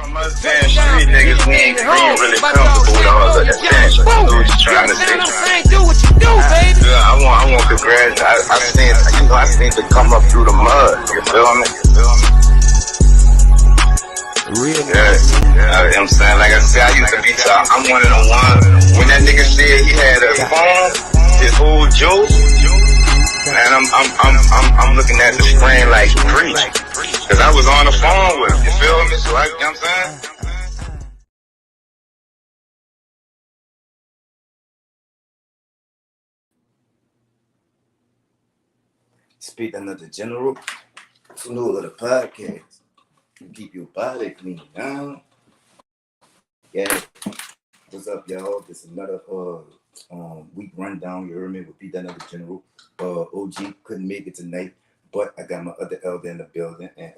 From us damn street niggas, we ain't really comfortable with all of that thing. Like, you know what you're trying to say. Do what you do, baby. Yeah, I want congrats. I seen to come up through the mud. You feel me? Real. Yeah. I'm saying, like I said, I used to be top. I'm one of the ones. When that nigga said he had a phone, his whole joke, and I'm looking at the screen like preach, cause I was on the phone with him. You feel me? So you know what I'm saying? Speaking of the general, new of the podcast. You keep your body clean, huh? Yeah. What's up, y'all? This is another week rundown. You heard me with Pete, another general. OG couldn't make it tonight, but I got my other elder in the building, and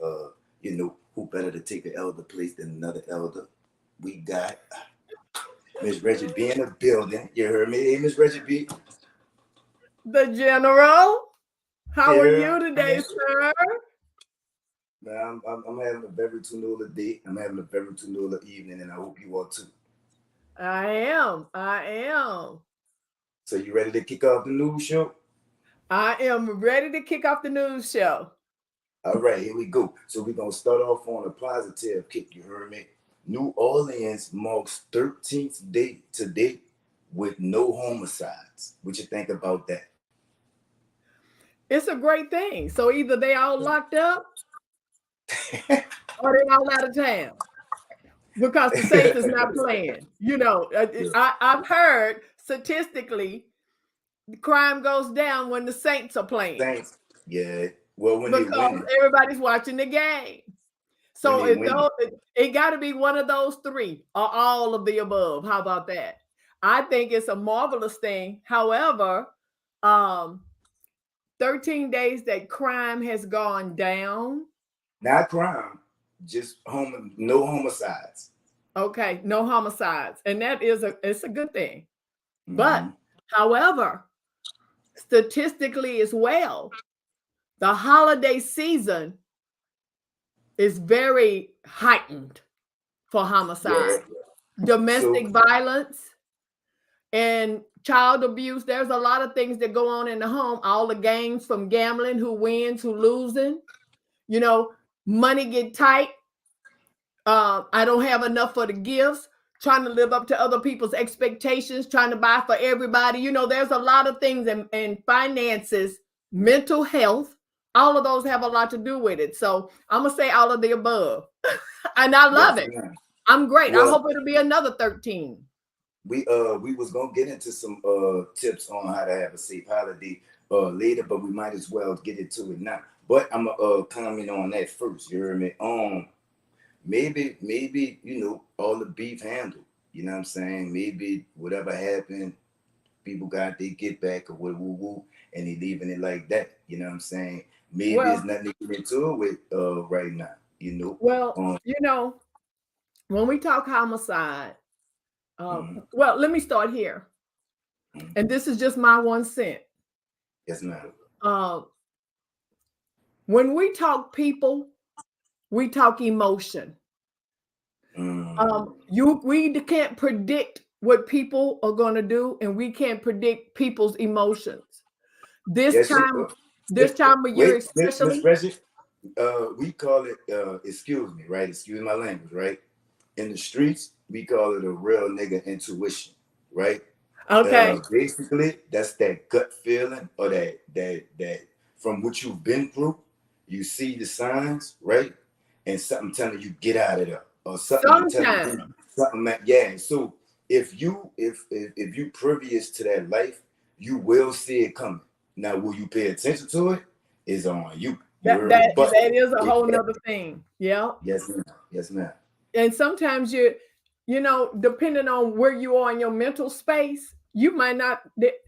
you know who better to take the elder place than another elder? We got Miss Reggie B in the building. You heard me? Hey, Miss Reggie B. The General. How are you today, sir? Man, I'm having a very tunula day. I'm having a very tunula evening, and I hope you are too. I am. So you ready to kick off the news show? I am ready to kick off the news show. All right, here we go. So we're going to start off on a positive kick, you heard me? New Orleans marks 13th day today with no homicides. What you think about that? It's a great thing. So either they all locked up or they all out of town. Because the Saints is not playing. You know, I've heard statistically the crime goes down when the Saints are playing. Saints, yeah. Well, when because everybody's watching the game. So it got to be one of those three or all of the above. How about that? I think it's a marvelous thing. However, 13 days that crime has gone down. Not crime, just no homicides. Okay, no homicides. And that is it's a good thing. Mm-hmm. But however, statistically as well, the holiday season is very heightened for homicide, domestic violence, and child abuse. There's a lot of things that go on in the home. All the games from gambling, who wins, who losing. You know, money get tight. I don't have enough for the gifts. Trying to live up to other people's expectations. Trying to buy for everybody. You know, there's a lot of things in finances, mental health. All of those have a lot to do with it. So I'm gonna say all of the above, and I love it. I'm great. Well, I hope it'll be another 13. We was gonna get into some tips on how to have a safe holiday later, but we might as well get into it now. But I'm gonna comment on that first. You heard me? Maybe you know all the beef handled. You know what I'm saying? Maybe whatever happened, people got they get back or woo, and they leaving it like that. You know what I'm saying? Maybe it's nothing to get into it with right now. You know? Well, you know, when we talk homicide. Well, let me start here. And this is just my 1 cent. Yes, ma'am. When we talk people, we talk emotion. We can't predict what people are going to do, and we can't predict people's emotions. This time of year, especially. Reggie, we call it, excuse me, right? Excuse my language, right? In the streets, we call it a real nigga intuition, right? Okay. Basically, that's that gut feeling or that from what you've been through, you see the signs, right? And something telling you get out of there, or something telling you something. Yeah. So if you previous to that life, you will see it coming. Now, will you pay attention to it? Is on you. That is a whole nother thing. Yeah. Yes, ma'am. Yes, ma'am. And sometimes you know, depending on where you are in your mental space, you might not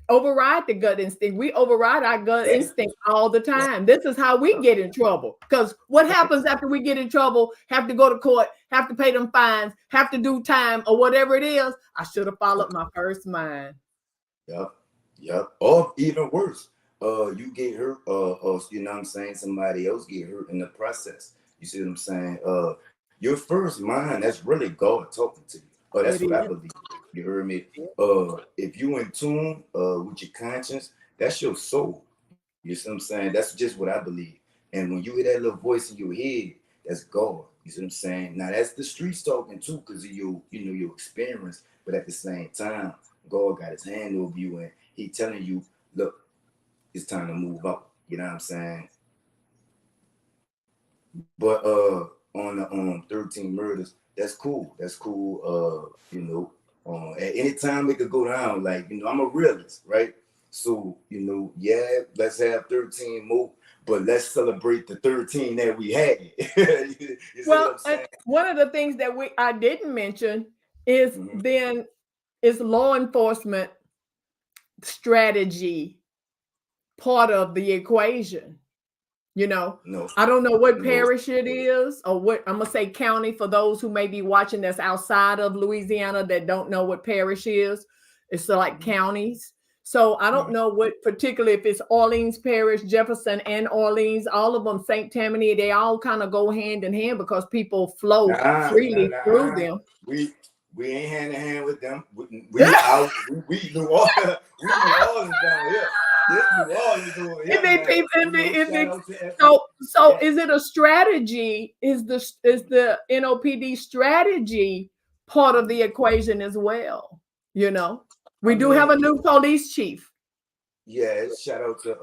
override the gut instinct. We override our gut instinct all the time. This is how we get in trouble. Because what happens after we get in trouble, have to go to court, have to pay them fines, have to do time or whatever it is. I should have followed my first mind. Yep. Or even worse, you get hurt, or you know what I'm saying, somebody else get hurt in the process. You see what I'm saying? your first mind, that's really God talking to you. Oh, that's what I believe. You heard me? If you in tune with your conscience, that's your soul. You see what I'm saying? That's just what I believe. And when you hear that little voice in your head, that's God. You see what I'm saying? Now that's the streets talking too, because of your, your experience. But at the same time, God got his hand over you and he telling you, look, it's time to move up. You know what I'm saying? But on the 13 murders, that's cool. That's cool. At any time it could go down. Like, I'm a realist, right? So, yeah, let's have 13 more, but let's celebrate the 13 that we had. You well, one of the things that I didn't mention is then is law enforcement strategy part of the equation. No. I don't know what parish it is or what I'm gonna say county for those who may be watching that's outside of Louisiana that don't know what parish is. It's like counties. So I don't know what particularly if it's Orleans Parish, Jefferson and Orleans, all of them, St. Tammany, they all kind of go hand in hand because people flow freely through them. We ain't hand in hand with them. We New Orleans, down here. So is it a strategy? Is the NOPD strategy part of the equation as well? We do have a new police chief. Yeah, shout out to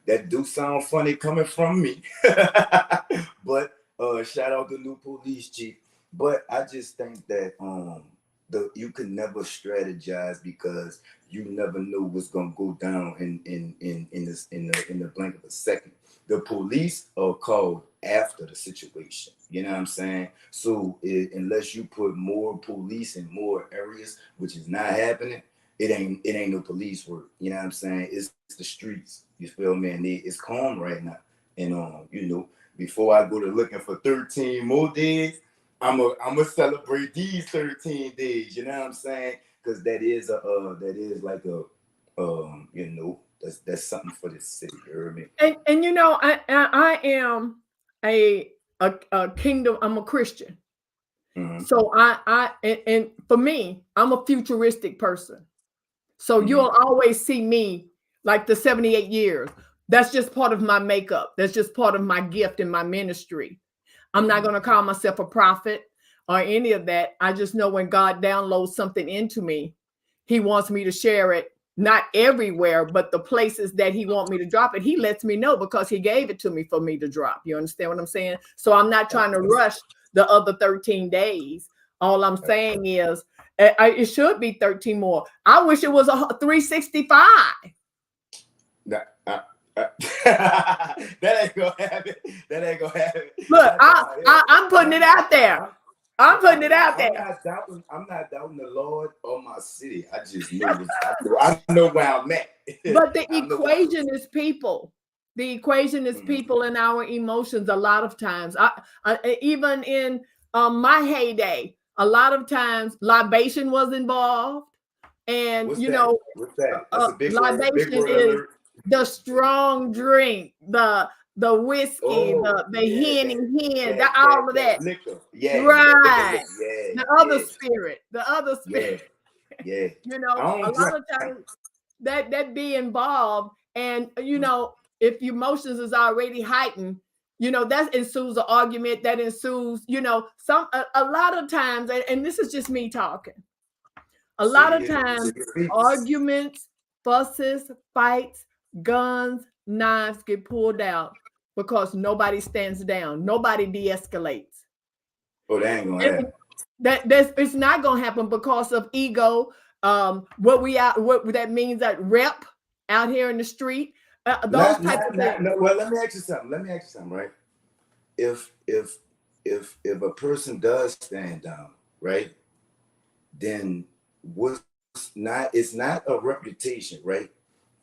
that do sound funny coming from me. But shout out to new police chief. But I just think that you can never strategize because you never know what's gonna go down in the blink of a second. The police are called after the situation. You know what I'm saying? So unless you put more police in more areas, which is not happening, it ain't no police work. You know what I'm saying? It's the streets. You feel me? And it's calm right now. And before I go to looking for 13 more days, I'm gonna celebrate these 13 days. You know what I'm saying? Because that is like that's something for this city. You heard me? And I am a kingdom. I'm a Christian. So and for me, I'm a futuristic person. So you'll always see me like the 78 years. That's just part of my makeup. That's just part of my gift and my ministry. I'm not going to call myself a prophet or any of that. I just know when God downloads something into me, he wants me to share it, not everywhere, but the places that he wants me to drop it. He lets me know because he gave it to me for me to drop. You understand what I'm saying? So I'm not trying to rush the other 13 days. All I'm saying is it should be 13 more. I wish it was a 365. That ain't gonna happen. Look, I'm putting it out there. I'm putting it out there. I'm not doubting the Lord or my city. I just know I know where I'm at. But the equation is people. The equation is people and our emotions. A lot of times, even in my heyday, a lot of times libation was involved, and what's that? That's a big libation word is alert. The strong drink, the whiskey, the hen, all of that. Liquor. Yeah, right. Yeah, the other spirit. Yeah. A lot of times that be involved, and if your emotions is already heightened, that ensues an argument. That ensues, a lot of times, and this is just me talking. A lot of times, arguments, fusses, fights, guns, knives get pulled out because nobody stands down. Nobody de-escalates. Oh, that ain't gonna happen. It's not gonna happen because of ego. What that means that rep out here in the street. Those type of things. No, well, let me ask you something, right? If a person does stand down, right, then it's not a reputation, right?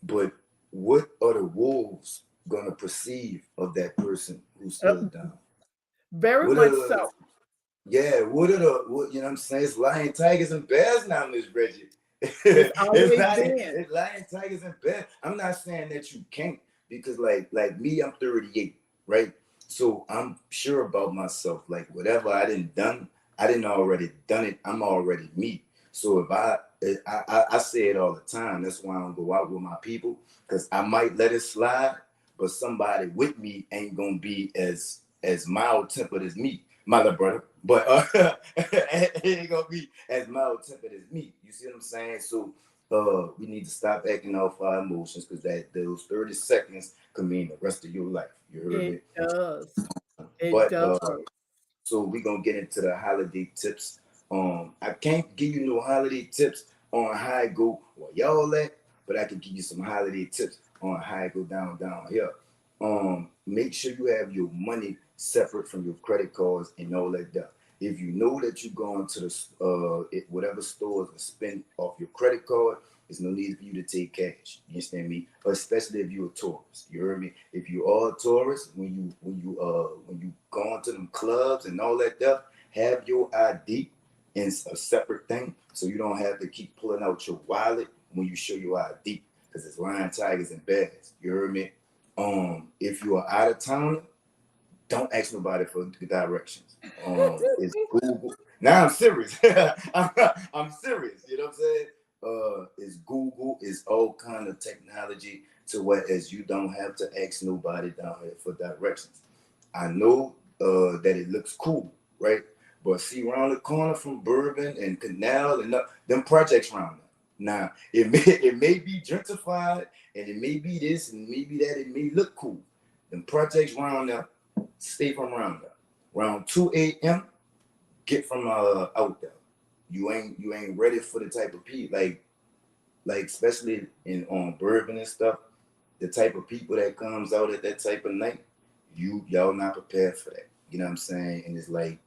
But what are the wolves gonna perceive of that person who stood down? Very much so. Yeah, what you know what I'm saying? It's lion, tigers, and bears now, Miss Reggie. It's lion, tigers, and bears. I'm not saying that you can't, because like me, I'm 38, right? So I'm sure about myself. Like whatever I didn't already done it. I'm already me. So if I say it all the time. That's why I don't go out with my people, because I might let it slide, but somebody with me ain't gonna be as mild tempered as me, my little brother. But it ain't gonna be as mild tempered as me. You see what I'm saying? So we need to stop acting off our emotions, because those 30 seconds could mean the rest of your life. You heard me? It does. It But does. so we're gonna get into the holiday tips. I can't give you no holiday tips on how I go where y'all at, but I can give you some holiday tips on how I go down here. Make sure you have your money separate from your credit cards and all that stuff. If you know that you're going to the whatever stores to spend off your credit card, there's no need for you to take cash. You understand me? Especially if you're a tourist. You heard me? If you are a tourist, when you go into them clubs and all that stuff, have your ID in a separate thing, so you don't have to keep pulling out your wallet when you show your ID, because it's lion, tigers, and bears. You heard me? If you are out of town, don't ask nobody for directions. It's Google. Now I'm serious. I'm serious. You know what I'm saying? It's Google. It's all kind of technology to whereas you don't have to ask nobody down here for directions. I know that it looks cool, right? But see, around the corner from Bourbon and Canal and them projects around there. Now it may be gentrified and it may be this and maybe that. It may look cool. Them projects around there. Stay from around there. Around 2 a.m., get from out there. You ain't ready for the type of people like especially in on Bourbon and stuff. The type of people that comes out at that type of night, y'all not prepared for that. You know what I'm saying? And it's like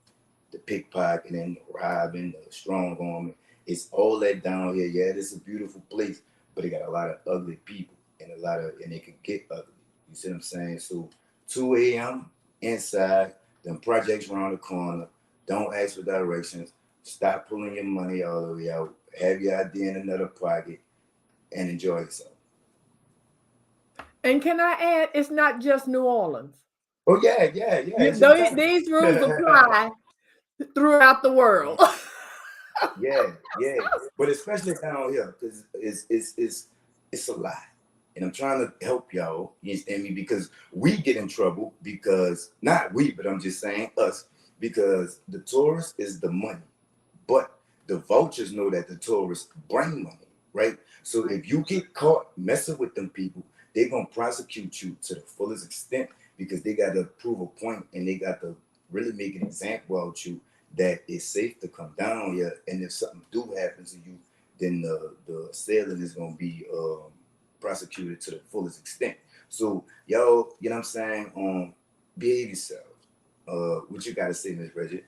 the pickpocketing, the robbing, the strong arm. It's all that down here. Yeah, it's a beautiful place, but it got a lot of ugly people and and it could get ugly. You see what I'm saying? So 2 a.m. inside, them projects around the corner. Don't ask for directions. Stop pulling your money all the way out. Have your ID in another pocket and enjoy yourself. And can I add, it's not just New Orleans. Oh yeah. These rules apply throughout the world. yeah. But especially down here, because it's a lot. And I'm trying to help y'all, you understand me? Because we get in trouble because, not we, but I'm just saying us, because the tourist is the money. But the vultures know that the tourists bring money, right? So if you get caught messing with them people, they're going to prosecute you to the fullest extent, because they got to prove a point and they got to really make an example out you that it's safe to come down here. And if something do happen to you, then the assailant is going to be prosecuted to the fullest extent. So y'all, you know what I'm saying? Behave yourself. What you got to say, Miss Reggie?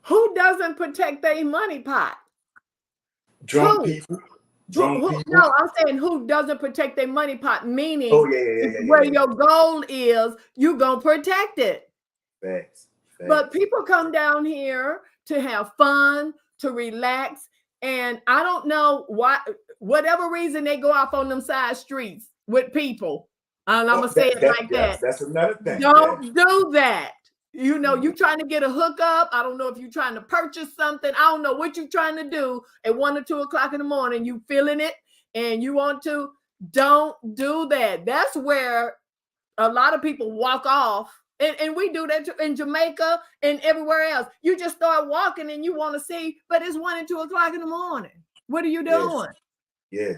Who doesn't protect their money pot? Drunk people. People. No, I'm saying who doesn't protect their money pot, meaning where your goal is, you're going to protect it. Facts. But people come down here to have fun, to relax, and I don't know why, whatever reason they go off on them side streets with people. And I'm going to say it like that. That's another thing. Don't do that. You know, you trying to get a hookup. I don't know if you're trying to purchase something. I don't know what you're trying to do at 1 or 2 o'clock in the morning. You feeling it and you want to. Don't do that. That's where a lot of people walk off. And we do that in Jamaica and everywhere else. You just start walking and you want to see, but it's 1 and 2 o'clock in the morning. What are you doing? Yeah.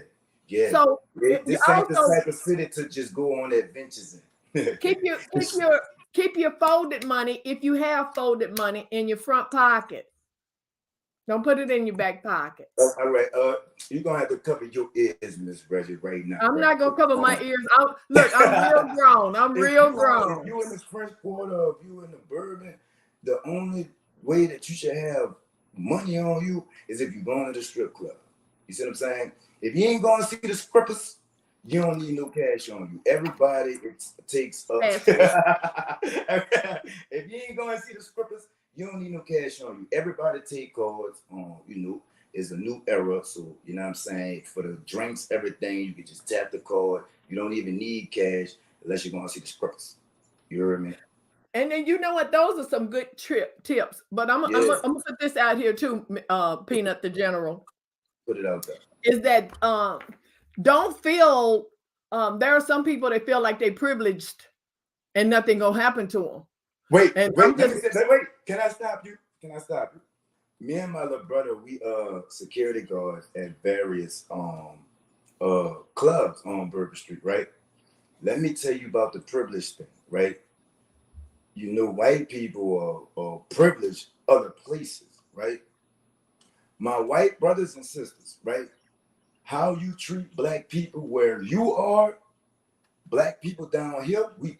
So this ain't the type of city to just go on adventures in. keep your folded money, if you have folded money, in your front pocket. Don't put it in your back pocket. All right. You're gonna have to cover your ears, Miss Reggie, right now. I'm not gonna cover my ears. Look, I'm real grown. I'm real grown. If you in the French Quarter, if you in the Bourbon, the only way that you should have money on you is if you're going to the strip club. You see what I'm saying? If you ain't going to see the strippers, you don't need no cash on you. Everybody takes up. If you ain't going to see the strippers, you don't need no cash on you. Everybody take cards on, it's a new era. So, you know what I'm saying? For the drinks, everything, you can just tap the card. You don't even need cash unless you're going to see the strippers. You heard me? And then you know what? Those are some good tips. But I'm Yeah, gonna put this out here too, Peanut the General. put it out there. Is that don't feel there are some people that feel like they privileged and nothing gonna happen to them. Wait, And wait, I'm let just me say, wait. Can I stop you? Can I stop you? Me and my little brother, we security guards at various clubs on Burger Street, right? Let me tell you about the privilege thing, right? You know, white people are privileged other places, right? My white brothers and sisters, right? How you treat black people where you are, black people down here, we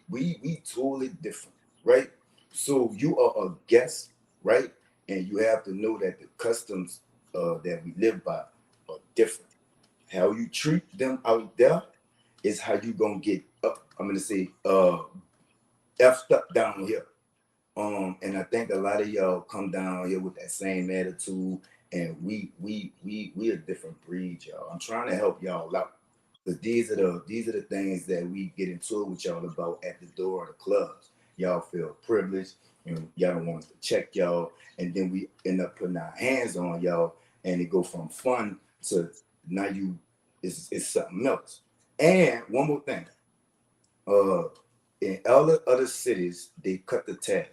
totally different, right? So you are a guest, right? And you have to know that the customs that we live by are different. How you treat them out there is how you gonna get up. I'm gonna say effed up down here. And I think a lot of y'all come down here with that same attitude, and we a different breed, y'all. I'm trying to help y'all out. But these are the things that we get into it with y'all about at the door of the clubs. Y'all feel privileged, and y'all don't want us to check y'all, and then we end up putting our hands on y'all, and it go from fun to now it's something else. And one more thing, in other cities they cut the tab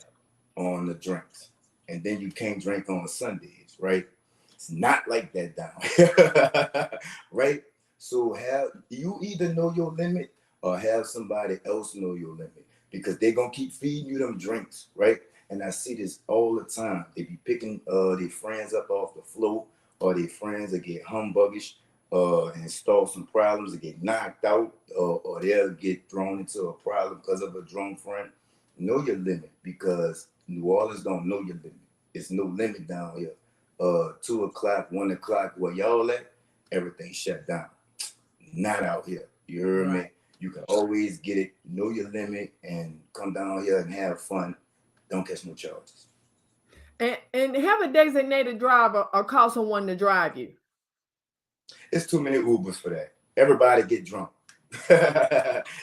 on the drinks, and then you can't drink on Sundays, right? It's not like that down here, right? So have you either know your limit or have somebody else know your limit, because they're gonna keep feeding you them drinks, right? And I see this all the time. They be picking their friends up off the floor, or their friends that get humbuggish and start some problems, and get knocked out, or they'll get thrown into a problem because of a drunk friend. Know your limit, because New Orleans don't know your limit. It's no limit down here. 2 o'clock, 1 o'clock, where y'all at, everything shut down. Not out here. You heard me? You can always get it. Know your limit and come down here and have fun. Don't catch no charges. and have a designated driver or call someone to drive you. It's too many Ubers for that. Everybody get drunk.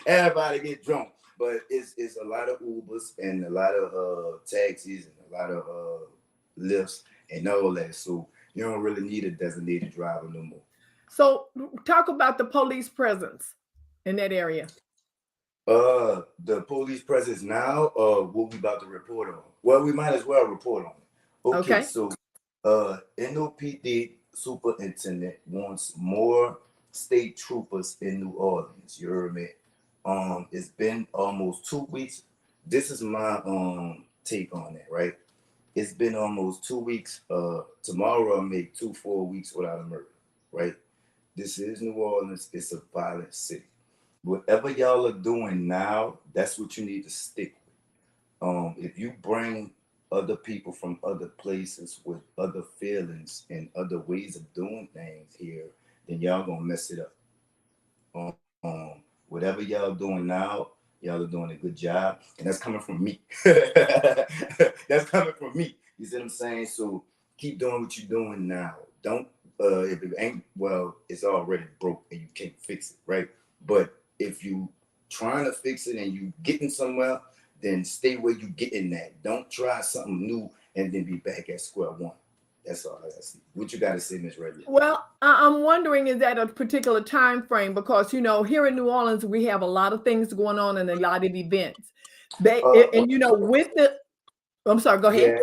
Everybody get drunk. But it's a lot of Ubers and a lot of taxis and a lot of lifts and all that. So you don't really need a designated driver no more. So talk about the police presence in that area. The police presence now, what we about to report on. Well, we might as well report on it. Okay. So NOPD superintendent wants more state troopers in New Orleans. You heard me? It's been almost 2 weeks. This is my take on that, right? It's been almost 2 weeks. Tomorrow I'll make 2 full weeks without a murder, right? This is New Orleans. It's a violent city. Whatever y'all are doing now, that's what you need to stick with. If you bring other people from other places with other feelings and other ways of doing things here, then y'all gonna mess it up. Whatever y'all doing now, y'all are doing a good job, and that's coming from me. That's coming from me. You see what I'm saying? So keep doing what you're doing now. Don't if it ain't, well, it's already broke and you can't fix it, right? But if you trying to fix it and you getting somewhere, then stay where you getting that. Don't try something new and then be back at square one. That's all I see. What you got to say, Miss Reggie? Well, I'm wondering, is that a particular time frame? Because here in New Orleans, we have a lot of things going on and a lot of events. With the, I'm sorry, go ahead.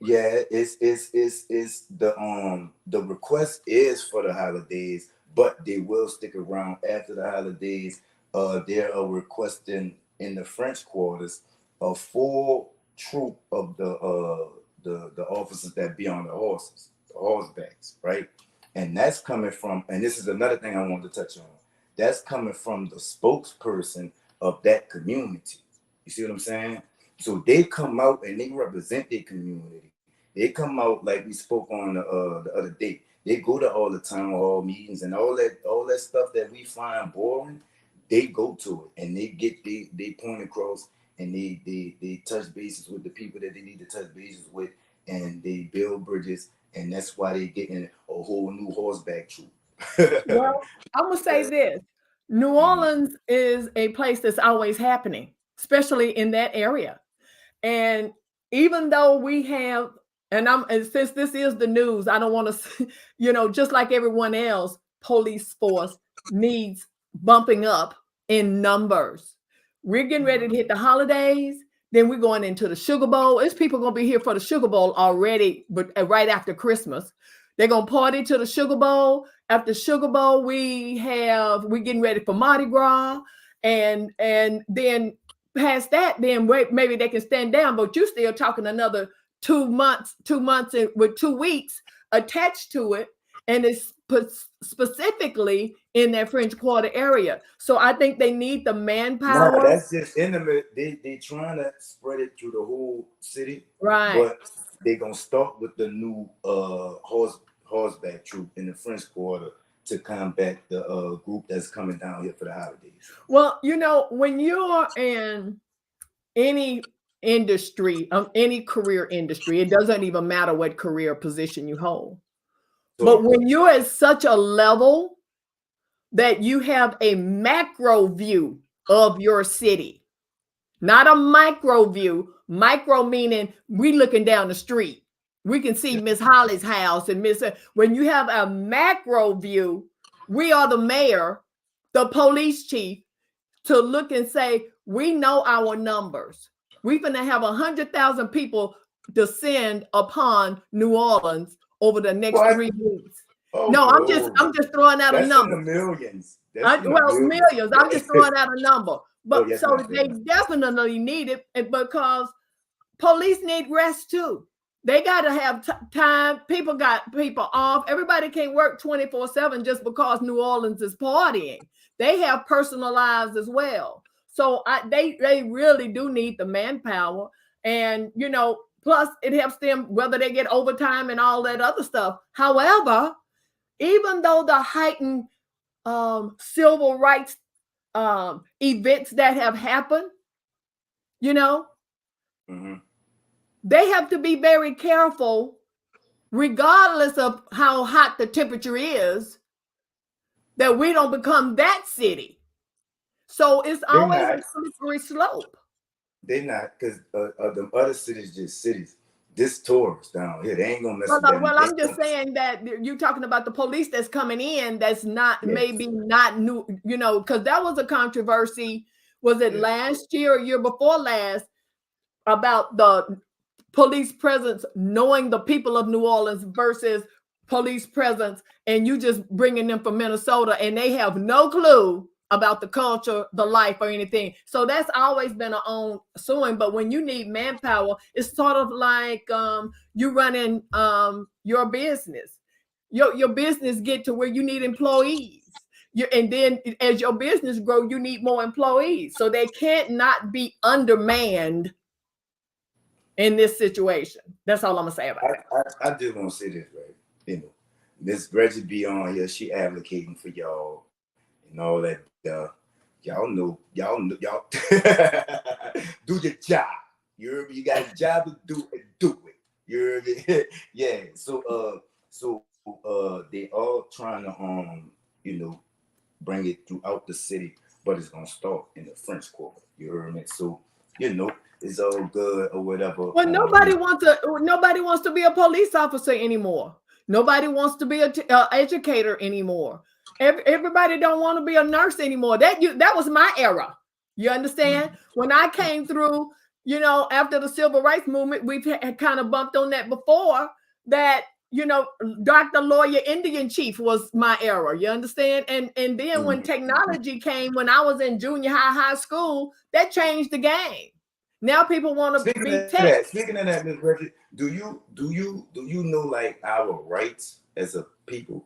Yeah, it's the request is for the holidays, but they will stick around after the holidays. They are requesting in the French quarters a full troop of the officers that be on the horses, the horsebacks, right? And that's coming from, and this is another thing I want to touch on. That's coming from the spokesperson of that community. You see what I'm saying? So they come out and they represent their community. They come out like we spoke on the other day. They go to all the town hall meetings and all that stuff that we find boring. They go to it and they get they point across and they touch bases with the people that they need to touch bases with, and they build bridges, and that's why they getting a whole new horseback troop. Well, I'm gonna say this: New Orleans is a place that's always happening, especially in that area. And even though we have, and since this is the news, I don't want to, just like everyone else, police force needs bumping up in numbers. We're getting ready to hit the holidays. Then we're going into the Sugar Bowl. It's people going to be here for the Sugar Bowl already, but right after Christmas. They're going to party to the Sugar Bowl. After Sugar Bowl, we're getting ready for Mardi Gras. And then past that, then maybe they can stand down, but you're still talking another 2 months with 2 weeks attached to it. And it's specifically in that French Quarter area. So I think they need the manpower. No, that's just intimate. They trying to spread it through the whole city, right? But they're gonna start with the new horseback troop in the French Quarter to combat the group that's coming down here for the holidays. Well, when you're in any industry, any career industry, it doesn't even matter what career position you hold. But when you're at such a level that you have a macro view of your city, not a micro view, micro meaning we looking down the street. We can see Miss Holly's house and when you have a macro view, we are the mayor, the police chief, to look and say, we know our numbers. We're going to have 100,000 people descend upon New Orleans over the next 3 weeks. No, I'm just throwing out a number. In the millions. Millions. I'm just throwing out a number. But so they definitely need it because police need rest too. They got to have time. People got people off. Everybody can't work 24/7 just because New Orleans is partying. They have personal lives as well. So they really do need the manpower. And, plus it helps them whether they get overtime and all that other stuff. However, even though the heightened civil rights events that have happened, they have to be very careful, regardless of how hot the temperature is, that we don't become that city. So it's always a slippery slope. They're not, because the other cities just cities. This tourist down here, they ain't gonna mess with that. Well, I'm just saying that you're talking about the police that's coming in. That's not maybe not new, because that was a controversy. Was it last year or year before last about the police presence knowing the people of New Orleans versus police presence, and you just bringing them from Minnesota and they have no clue about the culture, the life, or anything. So that's always been our own suing. But when you need manpower, it's sort of like you running your business. Your business get to where you need employees. And then as your business grow, you need more employees. So they can't not be undermanned in this situation. That's all I'm gonna say about it. I just want to say this, right? Miss Reggie be on here. She advocating for y'all and all that. Y'all know, y'all do your job. You heard me? You got a job to do and do it. You heard me? Yeah. So they all trying to bring it throughout the city, but it's gonna start in the French Quarter. You heard me? So it's all good or whatever. Well, nobody wants to be a police officer anymore. Nobody wants to be an educator anymore. Everybody don't want to be a nurse anymore. That was my era. You understand? When I came through, after the civil rights movement, we've kind of bumped on that before. That doctor, lawyer, Indian chief was my era. You understand? And then when technology came, when I was in junior high school, that changed the game. Now people want to be tech. Speaking of that, Ms. Reggie, do you know like our rights as a people?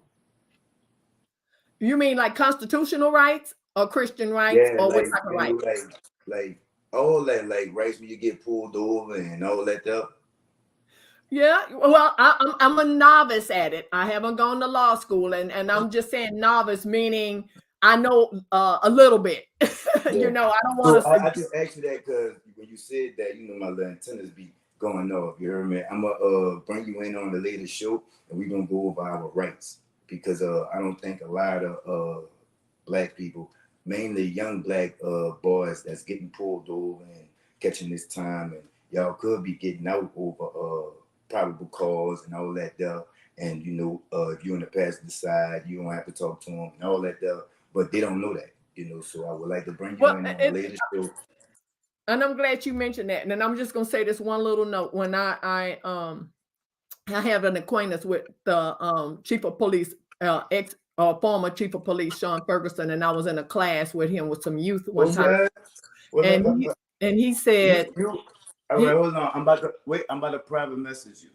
You mean like constitutional rights or Christian rights, or what type of rights? Like all that, like rights when you get pulled over and all that stuff. Yeah, well, I'm a novice at it. I haven't gone to law school, and I'm just saying novice, meaning I know a little bit. I don't want to. I just asked you that because when you said that, my little antennas be going off. You heard me? I'm gonna bring you in on the latest show, and we're gonna go over our rights because I don't think a lot of black people, mainly young black boys, that's getting pulled over and catching this time, and y'all could be getting out over probable cause and all that there. And you know, if you're on the passenger side, you don't have to talk to them and all that there. But they don't know that, you know. So I would like to bring you in on a later show. And I'm glad you mentioned that. And I'm just gonna say this one little note. When I have an acquaintance with the chief of police, former chief of police Sean Ferguson, and I was in a class with him with some youth one time. And he said, all right, hold on. I'm about to private message you.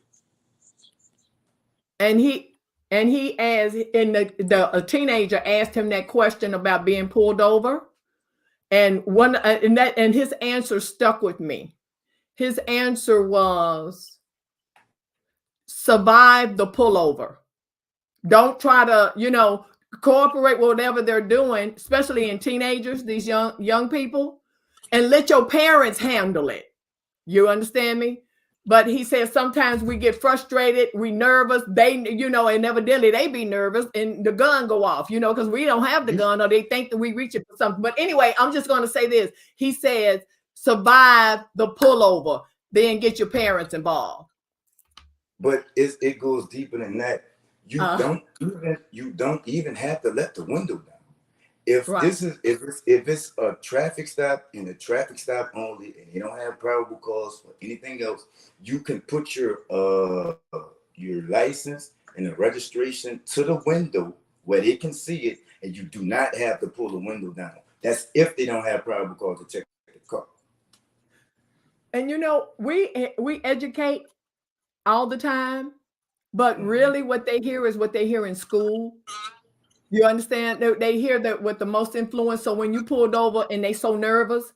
And he asked, and a teenager asked him that question about being pulled over, and his answer stuck with me. His answer was, survive the pullover. Don't try to, you know, cooperate with whatever they're doing, especially in teenagers, these young people, and let your parents handle it. You understand me? But he says sometimes we get frustrated, we nervous, they, you know, and evidently they be nervous and the gun go off, you know, because we don't have the gun or they think that we reach it for something. But anyway, I'm just going to say this. He says, survive the pullover, then get your parents involved. But it goes deeper than that. You don't even have to let the window down. If it's a traffic stop and a traffic stop only, and you don't have probable cause for anything else, you can put your license and the registration to the window where they can see it, and you do not have to pull the window down. That's if they don't have probable cause to check the car. And you know, we educate all the time, but really what they hear is what they hear in school. You understand? They hear that with the most influence. So when you pulled over and they so nervous,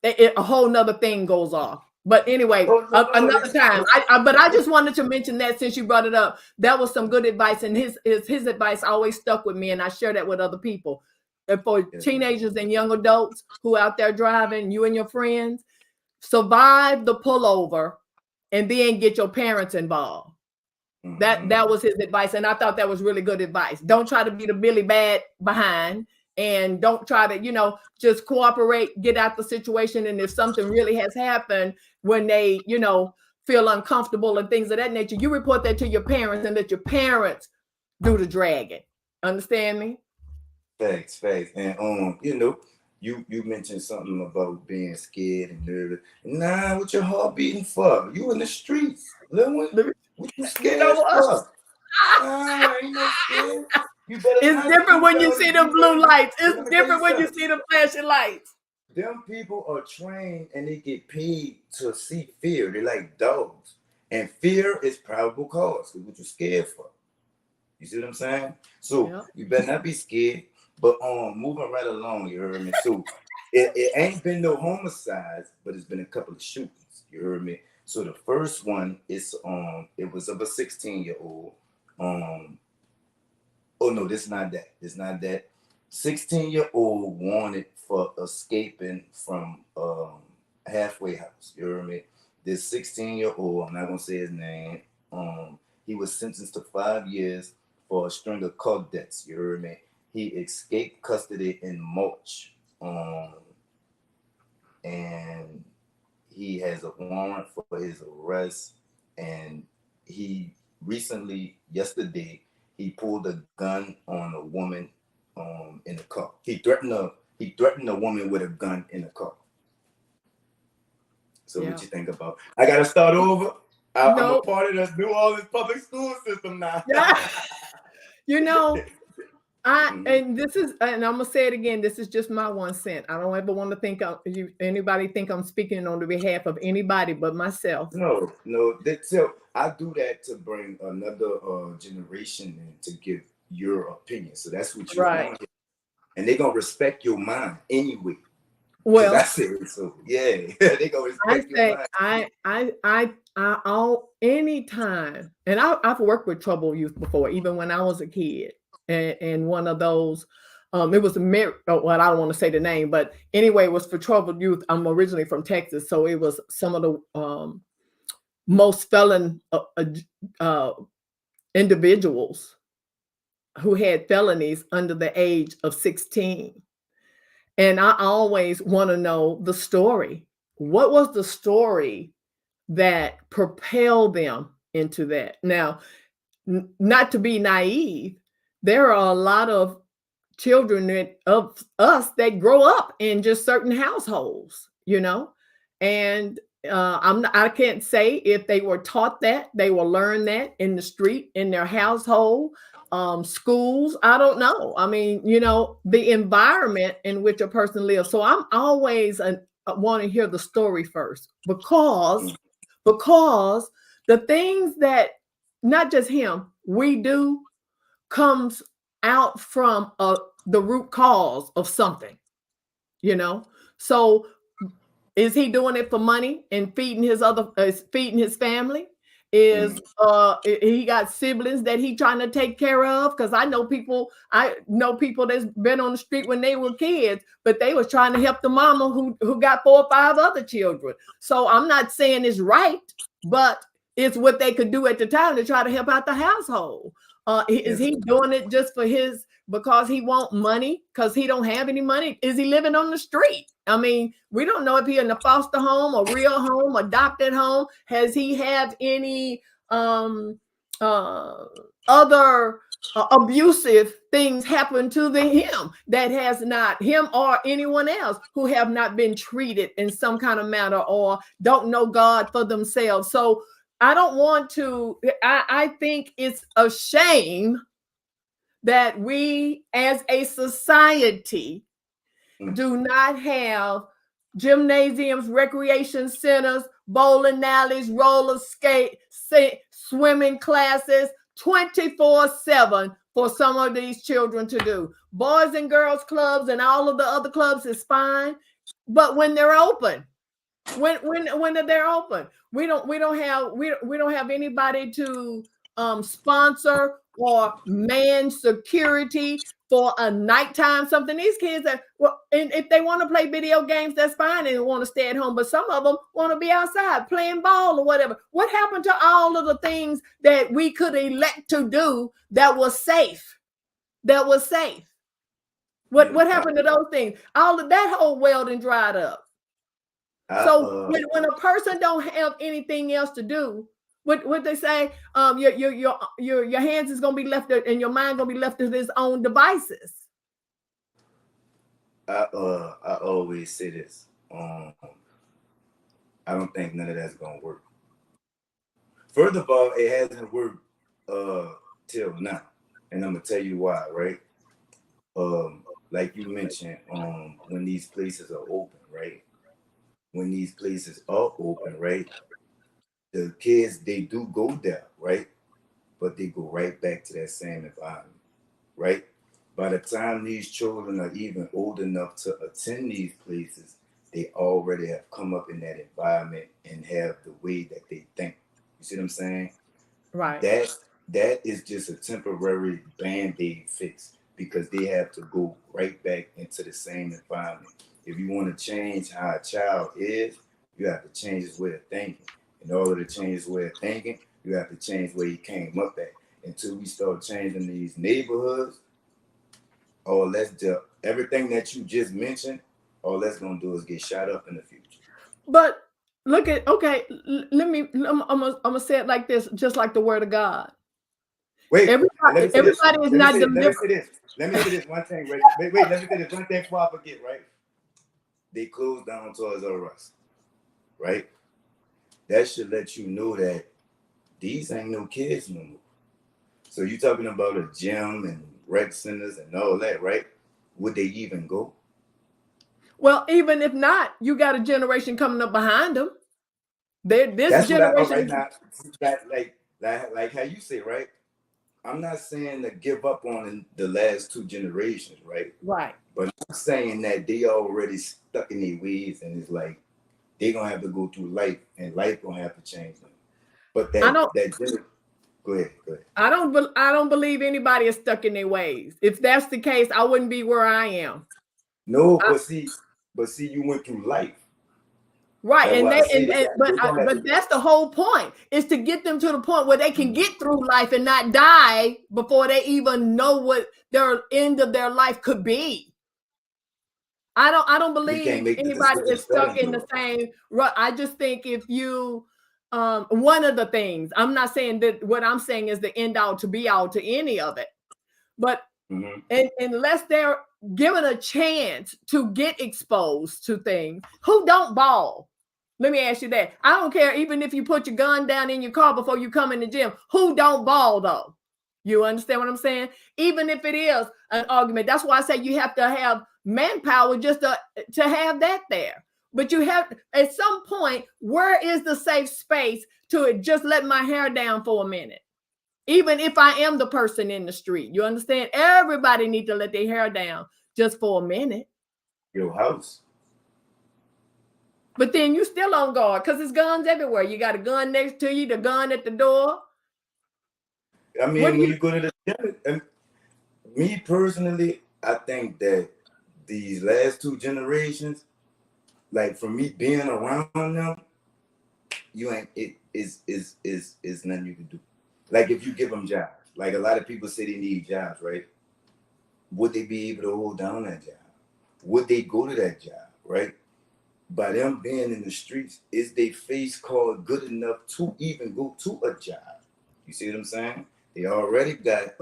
a whole nother thing goes off. But anyway, another time. But I just wanted to mention that since you brought it up. That was some good advice, and his advice always stuck with me, and I share that with other people. And for teenagers and young adults who out there driving, you and your friends, survive the pullover, and then get your parents involved. That was his advice, and I thought that was really good advice. Don't try to be the Billy Bad behind, and don't try to, you know, just cooperate, get out the situation. And if something really has happened when they, you know, feel uncomfortable and things of that nature, you report that to your parents and let your parents do the dragging. Understand me? Facts. And you know, you mentioned something about being scared and nervous. Nah, what your heart beating for? You in the streets, little one. What you scared of? Ain't no scared. It's different when you see the blue lights. It's different when you see the flashing lights. Them people are trained and they get paid to see fear. They're like dogs. And fear is probable cause. What you're scared for. You see what I'm saying? So you better not be scared. But moving right along, you heard me. So it ain't been no homicides, but it's been a couple of shootings. You heard me. So the first one is it was of a 16-year-old. Oh no, this is not that. It's not that. 16-year-old wanted for escaping from halfway house. You heard me? This 16-year-old, I'm not gonna say his name. He was sentenced to 5 years for a string of car debts. You heard me? He escaped custody in March. And he has a warrant for his arrest, and he recently, yesterday, he pulled a gun on a woman in the car. He threatened a woman with a gun in the car. So what you think about? I gotta start over. I'm a part of the New Orleans public school system now. You know, and this is, and I'm gonna say it again, this is just my 1 cent. I don't ever want to think anybody think I'm speaking on the behalf of anybody but myself. No. So I do that to bring another generation in to give your opinion. So that's what you want. And they're gonna respect your mind anyway. Well, that's it. So yeah, they gonna respect your mind. Anytime, and I've worked with troubled youth before, even when I was a kid. And one of those, it was well, I don't want to say the name, but anyway, it was for troubled youth. I'm originally from Texas, so it was some of the most felon individuals who had felonies under the age of 16. And I always want to know the story. What was the story that propel them into that. Now, not to be naive, there are a lot of children of us that grow up in just certain households, and I can't say if they were taught that, they will learn that in the street, in their household, schools. I don't know. I mean, the environment in which a person lives. So I'm always want to hear the story first, because the things that not just him, we do comes out from the root cause of something, So is he doing it for money and feeding his family? Is he got siblings that he trying to take care of? Because I know people that's been on the street when they were kids, but they was trying to help the mama who got 4 or 5 other children. So I'm not saying it's right, but it's what they could do at the time to try to help out the household. Is he doing it just because he want money, because he don't have any money? Is he living on the street? I mean, we don't know if he in a foster home, a real home, adopted home. Has he had any other abusive things happen to him that has not, him or anyone else who have not been treated in some kind of manner or don't know God for themselves? So I don't want to, I think it's a shame that we as a society do not have gymnasiums, recreation centers, bowling alleys, roller skate, swimming classes 24/7 for some of these children to do. Boys and girls clubs and all of the other clubs is fine, but when they're open, when they're open, we don't have anybody to sponsor or man security for a nighttime something. These kids and if they want to play video games, that's fine, and want to stay at home. But some of them want to be outside playing ball or whatever. What happened to all of the things that we could elect to do that was safe? What happened to those things? All of that whole well and dried up. So when a person don't have anything else to do, what they say, your hands is gonna be left and your mind gonna be left to his own devices. I always say this. I don't think none of that's gonna work. First of all, it hasn't worked till now, and I'm gonna tell you why, right? Like you mentioned, when these places are open, right? When these places are open, right? The kids, they do go there, right? But they go right back to that same environment, right? By the time these children are even old enough to attend these places, they already have come up in that environment and have the way that they think. You see what I'm saying? Right. That is just a temporary Band-Aid fix, because they have to go right back into the same environment. If you want to change how a child is, you have to change his way of thinking. In order to change his way of thinking, you have to change where he came up at. Until we start changing these neighborhoods, everything that you just mentioned, all that's gonna do is get shot up in the future. But look at, okay, I'm gonna say it like this, just like the word of God. Wait, everybody is not delivered. Let me say this one thing, right? Wait, let me say this one thing before I forget, right? They closed down Toys R Us, right? That should let you know that these ain't no kids no more. So you talking about a gym and rec centers and all that, right? Would they even go? Well, even if not, you got a generation coming up behind them. This generation, like how you say, right? I'm not saying to give up on the last 2 generations, right? Right. But I'm saying that they already stuck in their ways, and it's like they're gonna have to go through life, and life gonna have to change them. But go ahead. I don't believe anybody is stuck in their ways. If that's the case, I wouldn't be where I am. No, but see, you went through life. Right, but that's the whole point, is to get them to the point where they can get through life and not die before they even know what their end of their life could be. I don't believe anybody is stuck in the same rut. I just think if you one of the things. I'm not saying that what I'm saying is the end all to be all to any of it, but and unless they're given a chance to get exposed to things, who don't ball? Let me ask you that. I don't care, even if you put your gun down in your car before you come in the gym, who don't ball though? You understand what I'm saying? Even if it is an argument, that's why I say you have to have manpower just to have that there. But you have, at some point, where is the safe space to just let my hair down for a minute? Even if I am the person in the street, you understand? Everybody needs to let their hair down just for a minute. Your house. But then you still on guard because there's guns everywhere. You got a gun next to you, the gun at the door. I mean, when you go to the gym, me personally, I think that these last two generations, like for me being around them, you ain't it is nothing you can do. Like if you give them jobs, like a lot of people say they need jobs, right? Would they be able to hold down that job? Would they go to that job, right? By them being in the streets, is their face called good enough to even go to a job? You see what I'm saying? They already got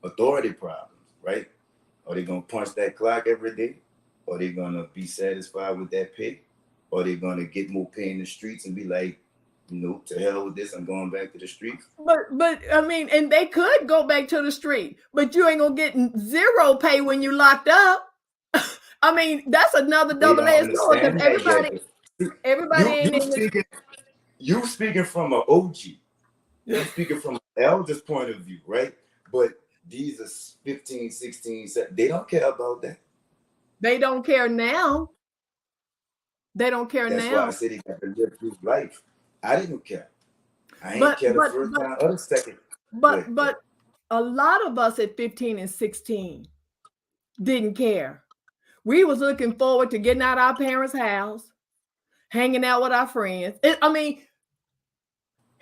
authority problems, right? Are they gonna punch that clock every day? Are they gonna be satisfied with that pay? Are they gonna get more pay in the streets and be like, you know, to hell with this, I'm going back to the streets? But I mean, and they could go back to the street, but you ain't gonna get zero pay when you locked up. I mean, that's another double-edged sword because everybody ain't in the... You speaking from an OG. You speaking from an elder's point of view, right? But these are 15, 16, 17. They don't care about that. They don't care now. They don't care now. That's why I said they got to live through life. I didn't care. I ain't care the first time or the second. But a lot of us at 15 and 16 didn't care. We was looking forward to getting out of our parents' house, hanging out with our friends. I mean,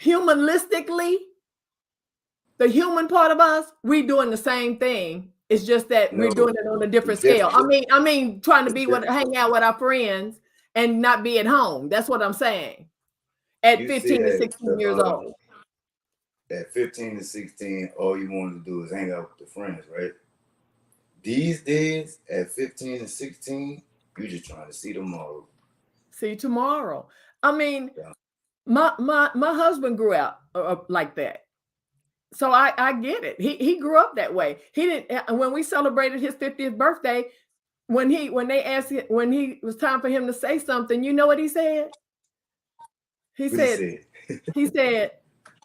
humanistically, the human part of us, we doing the same thing. It's just that we're doing it on a different scale. I mean, trying to hang out with our friends and not be at home. That's what I'm saying. At 15 to 16 years old. At 15 to 16, all you wanted to do is hang out with the friends, right? These days, at 15 and 16, you're just trying to see tomorrow. See tomorrow. I mean, my husband grew up like that. So I get it. He grew up that way. He didn't, when we celebrated his 50th birthday, when he was time for him to say something, you know what he said? He said,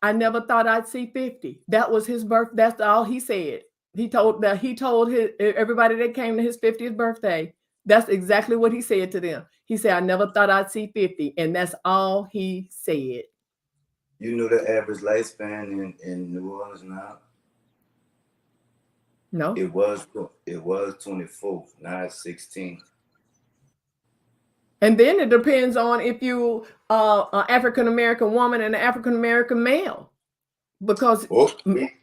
I never thought I'd see 50. That was his birth. That's all he said. He told everybody that came to his 50th birthday. That's exactly what he said to them. He said, I never thought I'd see 50. And that's all he said. You know the average lifespan in New Orleans now? No. It was 24, now it's 16. And then it depends on if you are an African-American woman and an African-American male. Because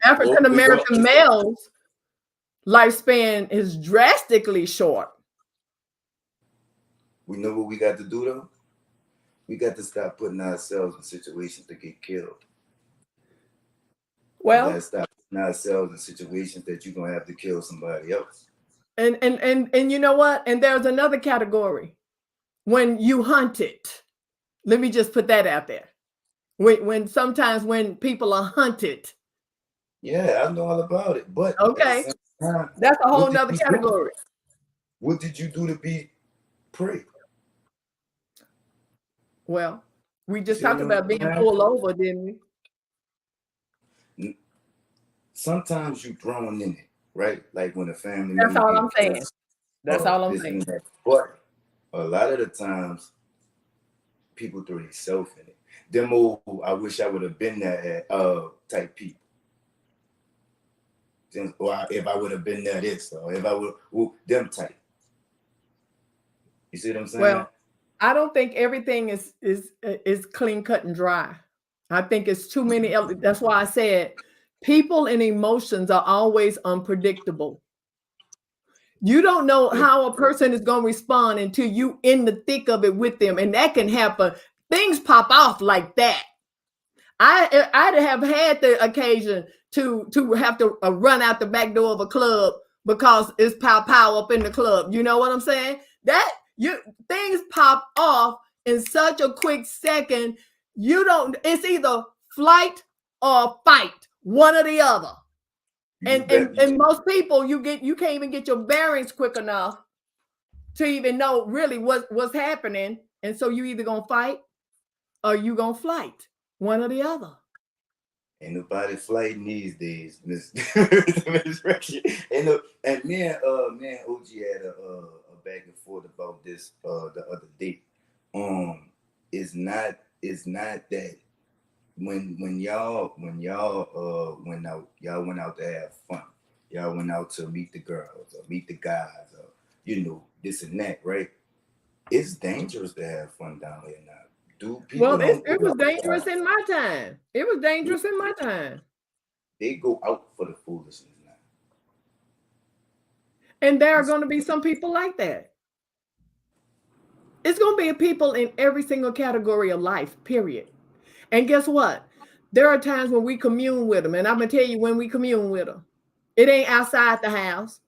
African-American males' lifespan is drastically short. We know what we got to do though? We got to stop putting ourselves in situations to get killed. Well, we got to stop putting ourselves in situations that you're gonna have to kill somebody else. And you know what? And there's another category. When you hunt it, let me just put that out there. When sometimes when people are hunted. Yeah, I know all about it. But okay, that's a whole nother category. What did you do to be prey? Well, we just talked about being pulled over, didn't we? Sometimes you thrown in it, right? Like when a family. That's all I'm saying. That's all I'm saying. But a lot of the times, people throw themselves in it. Them old, I wish I would have been there type people. Or if I would have been there this, or if I would, them type. You see what I'm saying? Well, I don't think everything is clean cut and dry. I think it's too many. That's why I said people and emotions are always unpredictable. You don't know how a person is going to respond until you in the thick of it with them. And that can happen. things pop off like that. I'd have had the occasion to have to run out the back door of a club because it's pow up in the club. You know what I'm saying? Things pop off in such a quick second. It's either flight or fight, one or the other. And most people, you can't even get your bearings quick enough to even know really what's happening. And so you either gonna fight or you gonna flight, one or the other. Ain't nobody flighting these days, Miss Reggie. And me and OG had a back and forth about this the other day. It's not that when y'all went out to have fun, y'all went out to meet the girls or meet the guys or this and that, right? It's dangerous to have fun down here now. Well, it was dangerous in my time. It was dangerous in my time. They go out for the foolishness now. And there are going to be some people like that. It's going to be people in every single category of life, period. And guess what? There are times when we commune with them. And I'm going to tell you when we commune with them. It ain't outside the house.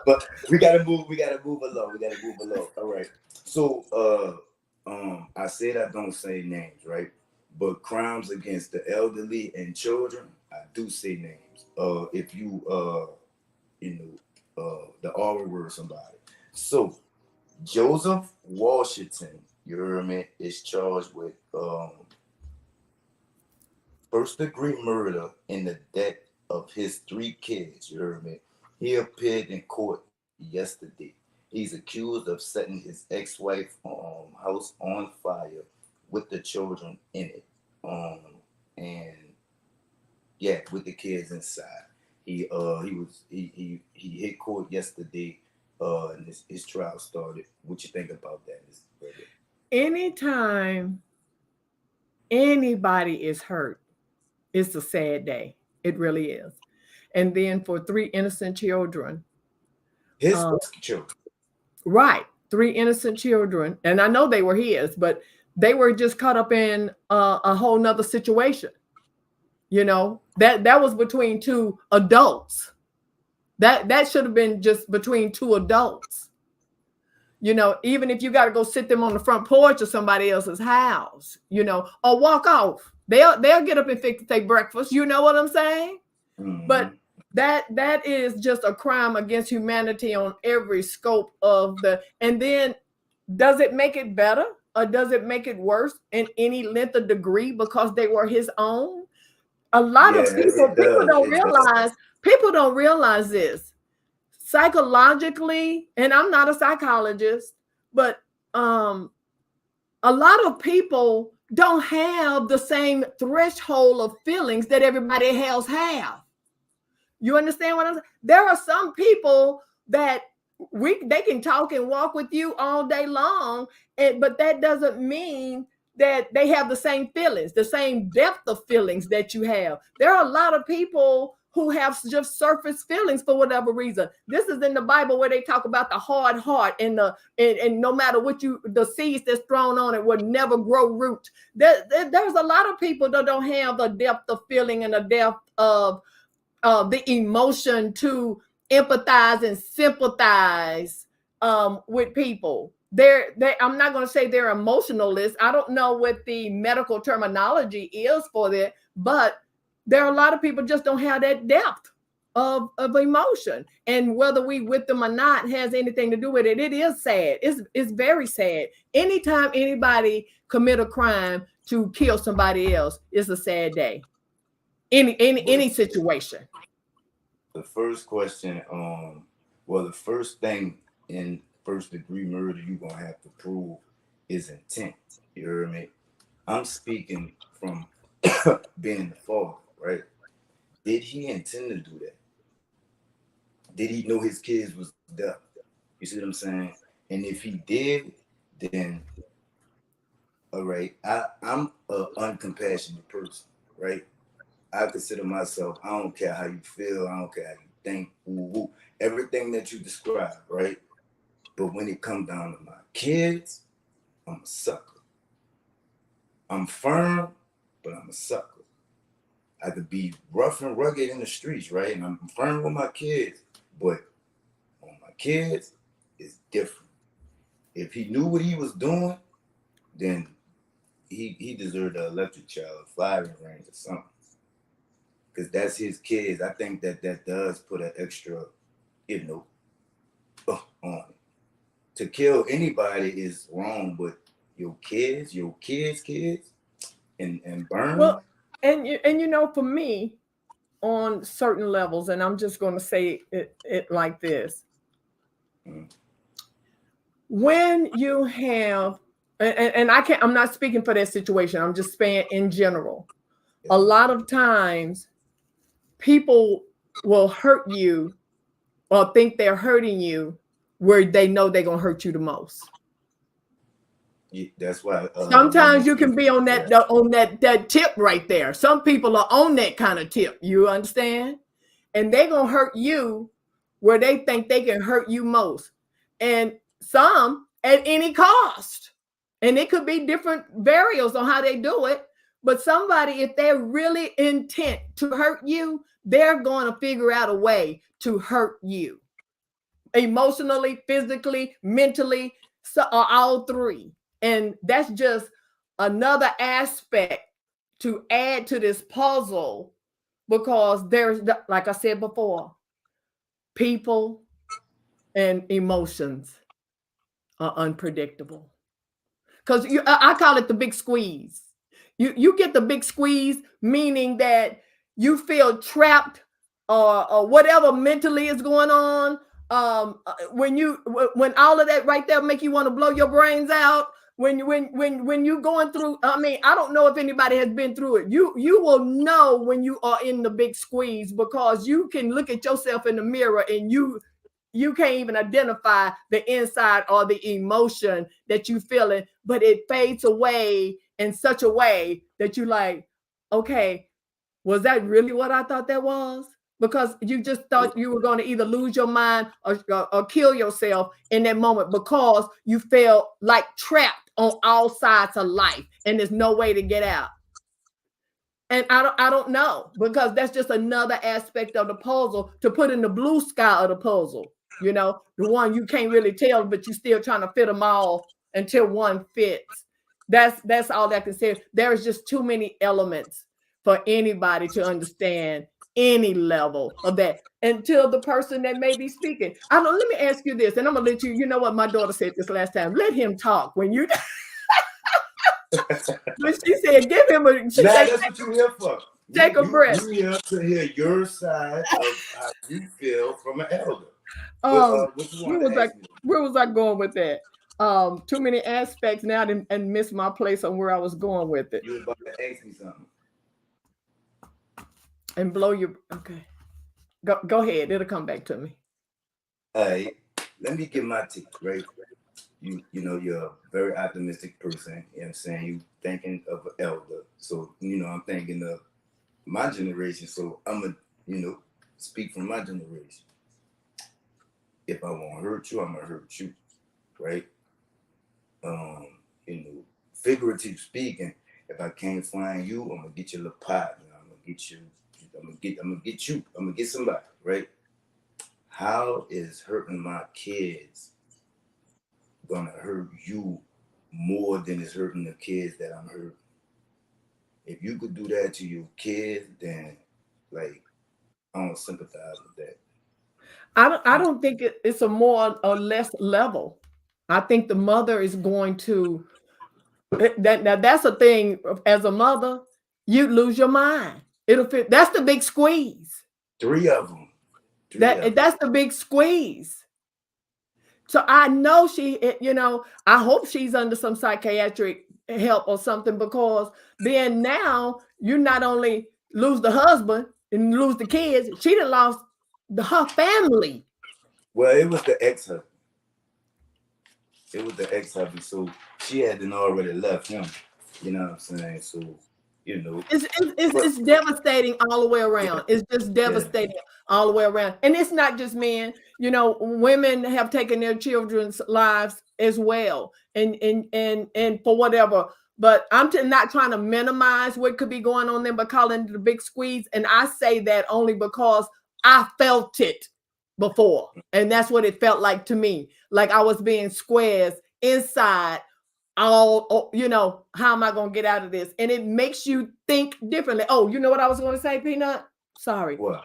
But we gotta move along. All right. So I said I don't say names, right? But crimes against the elderly and children, I do say names. If you the R word somebody. So Joseph Washington, you heard me, is charged with first-degree murder in the death of his 3 kids, you heard me. He appeared in court yesterday. He's accused of setting his ex-wife house on fire with the children in it. With the kids inside. He hit court yesterday, and his trial started. What you think about that? Anytime anybody is hurt, it's a sad day. It really is. And then for 3 innocent children. His children. Right. 3 innocent children. And I know they were his, but they were just caught up in a whole nother situation. That was between 2 adults. That should have been just between 2 adults. Even if you got to go sit them on the front porch of somebody else's house, or walk off. They'll get up and fix to take breakfast. You know what I'm saying? Mm-hmm. But that is just a crime against humanity on every scope of and then does it make it better or does it make it worse in any length of degree because they were his own? A lot of people don't realize this. Psychologically, and I'm not a psychologist, but a lot of people don't have the same threshold of feelings that everybody else have. You understand what I'm saying? There are some people that they can talk and walk with you all day long, but that doesn't mean that they have the same feelings, the same depth of feelings that you have. There are a lot of people who have just surface feelings for whatever reason. This is in the Bible where they talk about the hard heart and no matter what the seeds that's thrown on it will never grow root. There's a lot of people that don't have the depth of feeling and the depth of the emotion to empathize and sympathize with people. I'm not going to say they're emotionalists. I don't know what the medical terminology is for that, but there are a lot of people just don't have that depth of emotion. And whether we with them or not has anything to do with it. It is sad. It's very sad. Anytime anybody commit a crime to kill somebody else, it's a sad day. Any situation. The first question, the first thing in first-degree murder you're gonna have to prove is intent. You heard me? I'm speaking from being the father, right? Did he intend to do that? Did he know his kids was deaf? You see what I'm saying? And if he did, then all right. I'm an uncompassionate person, right? I consider myself, I don't care how you feel, I don't care how you think, everything that you describe, right? But when it comes down to my kids, I'm a sucker. I'm firm, but I'm a sucker. I could be rough and rugged in the streets, right? And I'm firm with my kids, but on my kids, it's different. If he knew what he was doing, then he deserved an electric chair, a firing range or something. Because that's his kids. I think that does put an extra, on it. To kill anybody is wrong, but your kids, and burn. Well, and for me, on certain levels, and I'm just going to say it like this. When you have, and I'm not speaking for that situation, I'm just saying in general, a lot of times people will hurt you or think they're hurting you where they know they're going to hurt you the most. Yeah, that's why. Sometimes you can be on that tip right there. Some people are on that kind of tip. You understand? And they're going to hurt you where they think they can hurt you most. And some at any cost. And it could be different variables on how they do it. But somebody, if they're really intent to hurt you, they're going to figure out a way to hurt you. Emotionally, physically, mentally, all three. And that's just another aspect to add to this puzzle, because there's, like I said before, people and emotions are unpredictable. Because I call it the big squeeze. You get the big squeeze, meaning that you feel trapped or whatever mentally is going on. When all of that right there make you want to blow your brains out. When you're going through, I mean, I don't know if anybody has been through it. You will know when you are in the big squeeze, because you can look at yourself in the mirror and you can't even identify the inside or the emotion that you feeling, but it fades away in such a way that you like, okay, was that really what I thought that was? Because you just thought you were going to either lose your mind or kill yourself in that moment, because you felt like trapped on all sides of life and there's no way to get out. And I don't know, because that's just another aspect of the puzzle to put in the blue sky of the puzzle. The one you can't really tell, but you're still trying to fit them all until one fits. That's all I can say. There's just too many elements for anybody to understand any level of that until the person that may be speaking. Let me ask you this, and I'm gonna let you. You know what my daughter said this last time? Let him talk when you. But she said, "Give him a." She said, that's what you're here for. Take a breath. You're here to hear your side of how you feel from an elder. Where was I going with that? Too many aspects now and missed my place on where I was going with it. You were about to ask me something. And blow your, okay. Go ahead. It'll come back to me. All right. Let me get my take, right? You're a very optimistic person. You know what I'm saying? You thinking of an elder. So, I'm thinking of my generation. So I'm going to, speak from my generation. If I want to hurt you, I'm going to hurt you, right? Figurative speaking, if I can't find you, I'm going to get your little pot. I'm going to get you. I'm gonna get somebody, right? How is hurting my kids gonna hurt you more than it's hurting the kids that I'm hurting? If you could do that to your kids, then I don't sympathize with that. I don't think it's a more or less level. I think the mother is going to that's a thing. As a mother, you lose your mind. It'll fit. That's the big squeeze. Three of them. That's the big squeeze. So I know I hope she's under some psychiatric help or something, because then now you not only lose the husband and lose the kids, she done lost her family. Well, it was the ex-husband. So she hadn't already left him. You know what I'm saying? So, you know. It's devastating all the way around. It's just devastating all the way around. And it's not just men, you know, women have taken their children's lives as well. And for whatever. But I'm not trying to minimize what could be going on there, but calling it the big squeeze. And I say that only because I felt it before. And that's what it felt like to me. Like I was being squares inside. All, you know, how am I going to get out of this? And it makes you think differently. Oh, you know what I was going to say, Peanut? Sorry. What?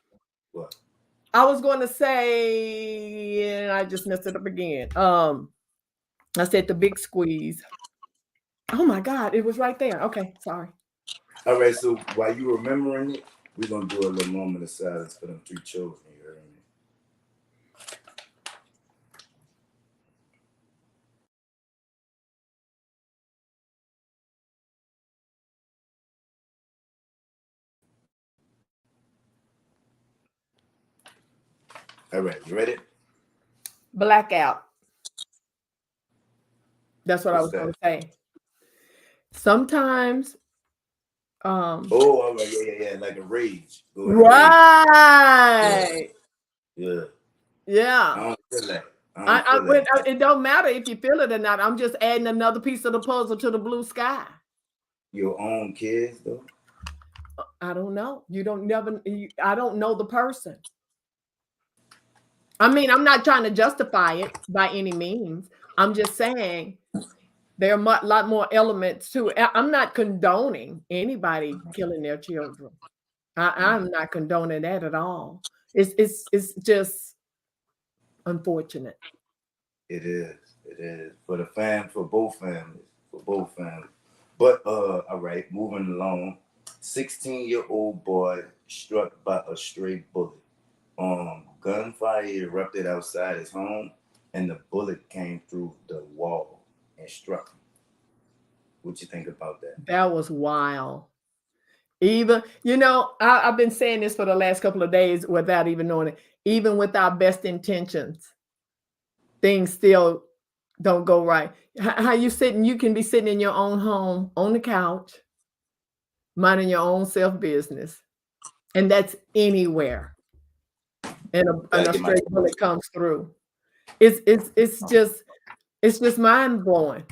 I was going to say, and I just messed it up again. I said the big squeeze. Oh my God, it was right there. Okay, sorry. All right, so while you remembering it, we're going to do a little moment of silence for them 3 children. You heard me? All right, you ready? Blackout. That's what I was going to say. Sometimes. Oh, all right, yeah, like a rage. Right. Yeah. Yeah. I don't feel that. It don't matter if you feel it or not. I'm just adding another piece of the puzzle to the blue sky. Your own kids, though? I don't know. I don't know the person. I mean, I'm not trying to justify it by any means. I'm just saying there are a lot more elements to it. I'm not condoning anybody killing their children. I'm not condoning that at all. It's just unfortunate. It is for both families. But all right, moving along. 16-year-old boy struck by a stray bullet. Gunfire erupted outside his home, and the bullet came through the wall and struck him. What you think about that? That was wild. Even, you know, I've been saying this for the last couple of days without even knowing it. Even with our best intentions, things still don't go right. How you can be sitting in your own home on the couch, minding your own self business, and that's anywhere. And a straight bullet comes through. It's just mind blowing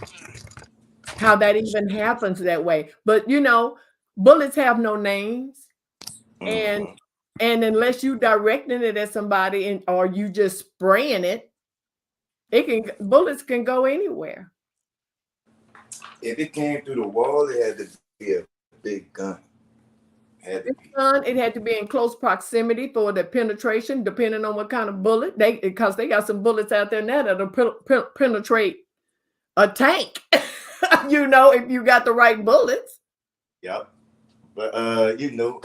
how that even happens that way. But you know, bullets have no names, and unless you directing it at somebody or you just spraying it, bullets can go anywhere. If it came through the wall, it had to be a big gun. It had to be in close proximity for the penetration, depending on what kind of bullet. Because they got some bullets out there now that'll penetrate a tank. You know, if you got the right bullets. Yep. But you know,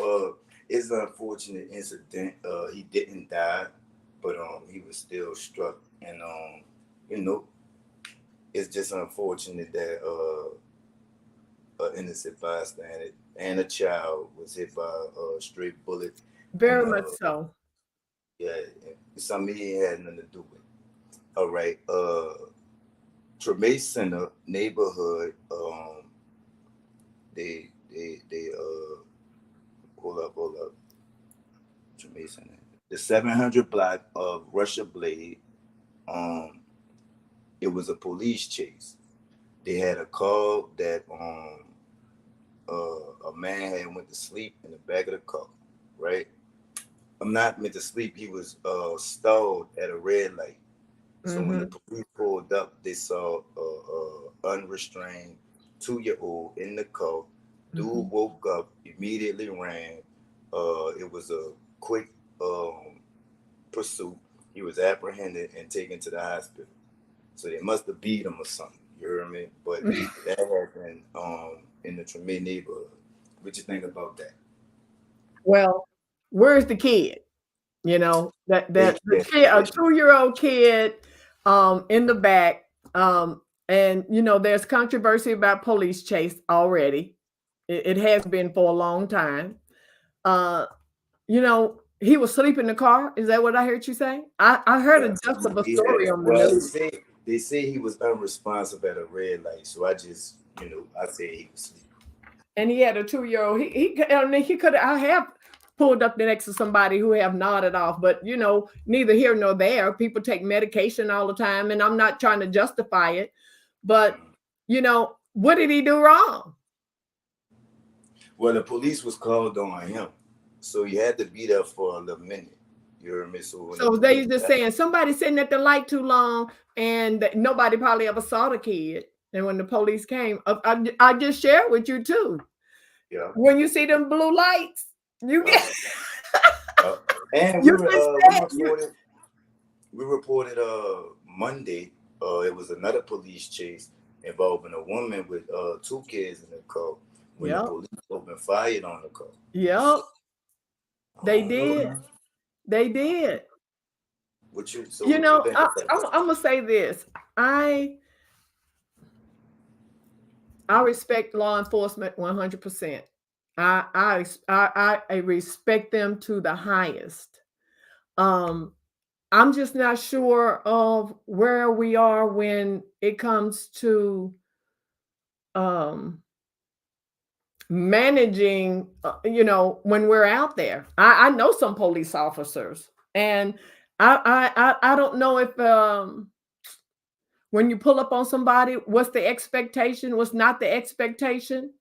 it's an unfortunate incident. He didn't die, but he was still struck, and you know, it's just unfortunate that an innocent bystander and a child was hit by a straight bullet. Very much so. Yeah, something he had nothing to do with. All right. Treme Center neighborhood. They hold up. Treme Center. The 700 block of Russia Blade. It was a police chase. They had a call that a man had went to sleep in the back of the car, right? I'm not meant to sleep. He was stalled at a red light. So when the police pulled up, they saw a unrestrained 2-year-old in the car. Dude woke up, immediately ran. It was a quick pursuit. He was apprehended and taken to the hospital. So they must have beat him or something. You hear me? But that happened in the Treme neighborhood. What you think about that? Well, where's the kid? You know, that the kid, a 2-year-old kid in the back. And you know, there's controversy about police chase already. It has been for a long time. You know, he was asleep in the car. Is that what I heard you say? I heard a just of a story on the news. They say he was unresponsive at a red light. So I just, you know, I say he was asleep. and he had a 2-year-old. He could. I have pulled up next to somebody who have nodded off, but neither here nor there. People take medication all the time, and I'm not trying to justify it, but what did he do wrong? Well, the police was called on him, so he had to be there for a little minute. You heard me? So they just saying somebody sitting at the light too long, and nobody probably ever saw the kid. And when the police came, I just shared with you too. Yeah. When you see them blue lights, you get. And we reported Monday. It was another police chase involving a woman with 2 kids in the car. When the police opened fire on the car. Yep. They did. They did. What you? So I'm gonna say this. I respect law enforcement 100%. I respect them to the highest. I'm just not sure of where we are when it comes to managing, when we're out there. I know some police officers, and I don't know if when you pull up on somebody, what's the expectation, what's not the expectation,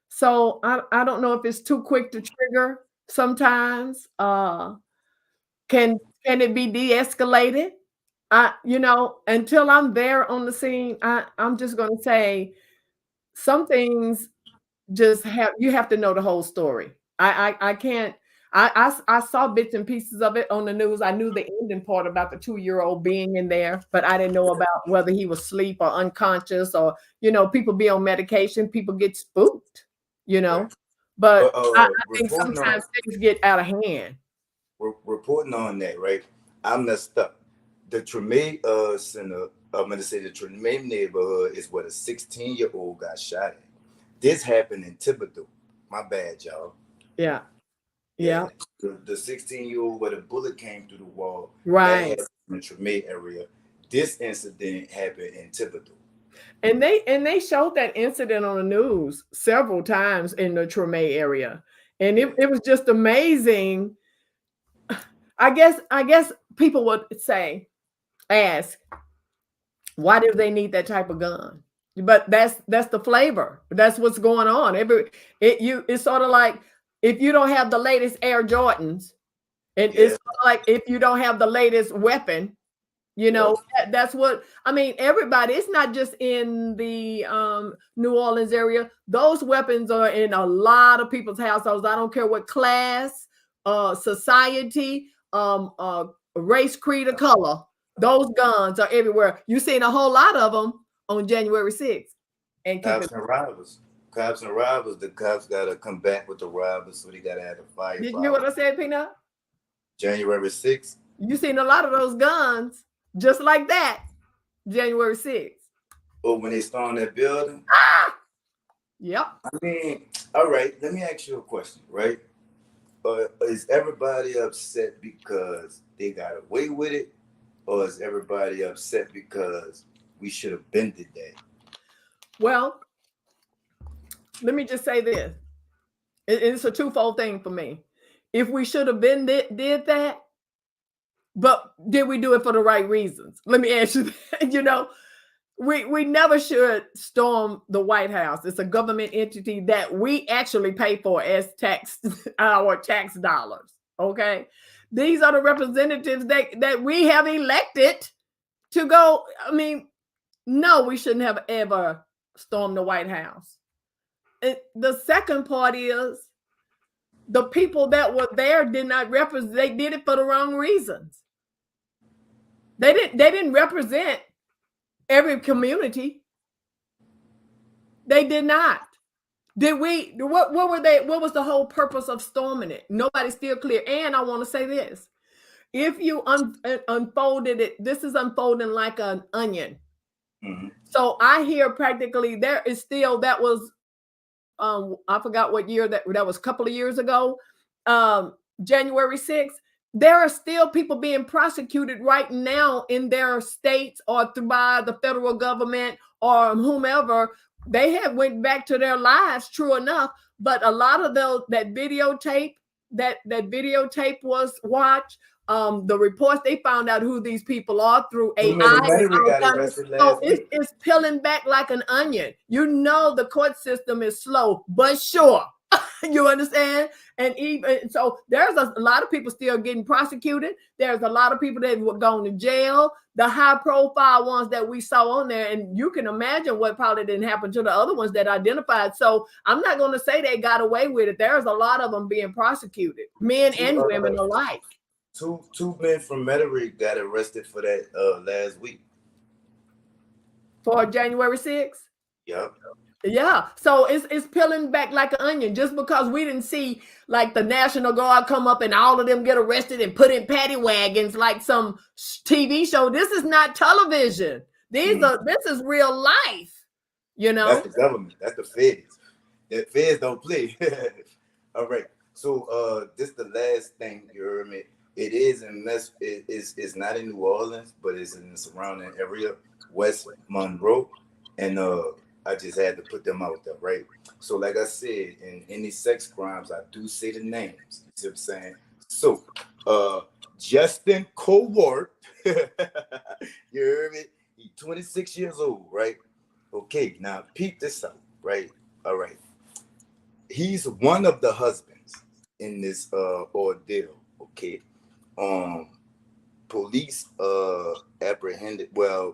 So I don't know if it's too quick to trigger sometimes. Can it be de-escalated? Until I'm there on the scene, I'm just going to say some things you have to know the whole story. I can't. I saw bits and pieces of it on the news. I knew the ending part about the 2-year-old being in there, but I didn't know about whether he was asleep or unconscious, or people be on medication, people get spooked, But I think sometimes things get out of hand. Reporting on that, right? I messed up. The Treme Center, I'm going to say the Treme neighborhood is where the 16-year-old got shot at. This happened in Thibodeau. My bad, y'all. Yeah. The 16-year-old where the bullet came through the wall. Right. That happened in the Treme area. This incident happened in Thibodeau. And they showed that incident on the news several times in the Treme area. And it was just amazing. I guess people would ask, why do they need that type of gun? But that's the flavor. That's what's going on. It's sort of like if you don't have the latest Air Jordans, and it's like if you don't have the latest weapon, that's what I mean. Everybody, it's not just in the New Orleans area. Those weapons are in a lot of people's households. I don't care what class, society, race, creed, or color. Those guns are everywhere. You've seen a whole lot of them on January 6th. And cops and robbers. The cops got to come back with the robbers, so they got to have a fire. Did you hear what I said, Peanut? January 6th. You seen a lot of those guns just like that, January 6th. Oh, when they stormed that building? Yep. I mean, all right, let me ask you a question, right? Is everybody upset because they got away with it? Or is everybody upset because we should have bended that? Well, let me just say this. It's a twofold thing for me. If we should have been did that, but did we do it for the right reasons? Let me ask you that. We never should storm the White House. It's a government entity that we actually pay for as our tax dollars. Okay. These are the representatives that we have elected to go. I mean, no, we shouldn't have ever stormed the White House. The second part is the people that were there did not represent. They did it for the wrong reasons. They didn't represent every community. They did not. Did we? What were they? What was the whole purpose of storming it? Nobody's still clear. And I want to say this: if you unfolded it, this is unfolding like an onion. Mm-hmm. So I hear practically there is still that was. I forgot what year that was. A couple of years ago, January 6th. there are still people being prosecuted right now in their states or by the federal government or whomever. They have went back to their lives, true enough, but a lot of that videotape was watched. The reports, they found out who these people are through AI. Got arrested So last week. it's peeling back like an onion. You know, the court system is slow but sure. You understand? And even so, there's a lot of people still getting prosecuted. There's a lot of people that were going to jail, the high profile ones that we saw on there. And you can imagine what probably didn't happen to the other ones that identified. So I'm not going to say they got away with it. There's a lot of them being prosecuted, men and women alike. Two men from Metairie got arrested for that last week. For January 6th? Yep. Yeah, so it's peeling back like an onion. Just because we didn't see like the National Guard come up and all of them get arrested and put in paddy wagons like some TV show. This is not television. This is real life. You know, that's the government. That's the feds. The feds don't play. All right. So this the last thing, you heard me. It is in it's not in New Orleans, but it's in the surrounding area, West Monroe, and I just had to put them out there, right? So, like I said, in any sex crimes, I do say the names. You see what I'm saying? So, Justin Cowart, you heard me? He's 26 years old, right? Okay, now peep this out, right? All right. He's one of the husbands in this ordeal, okay? Police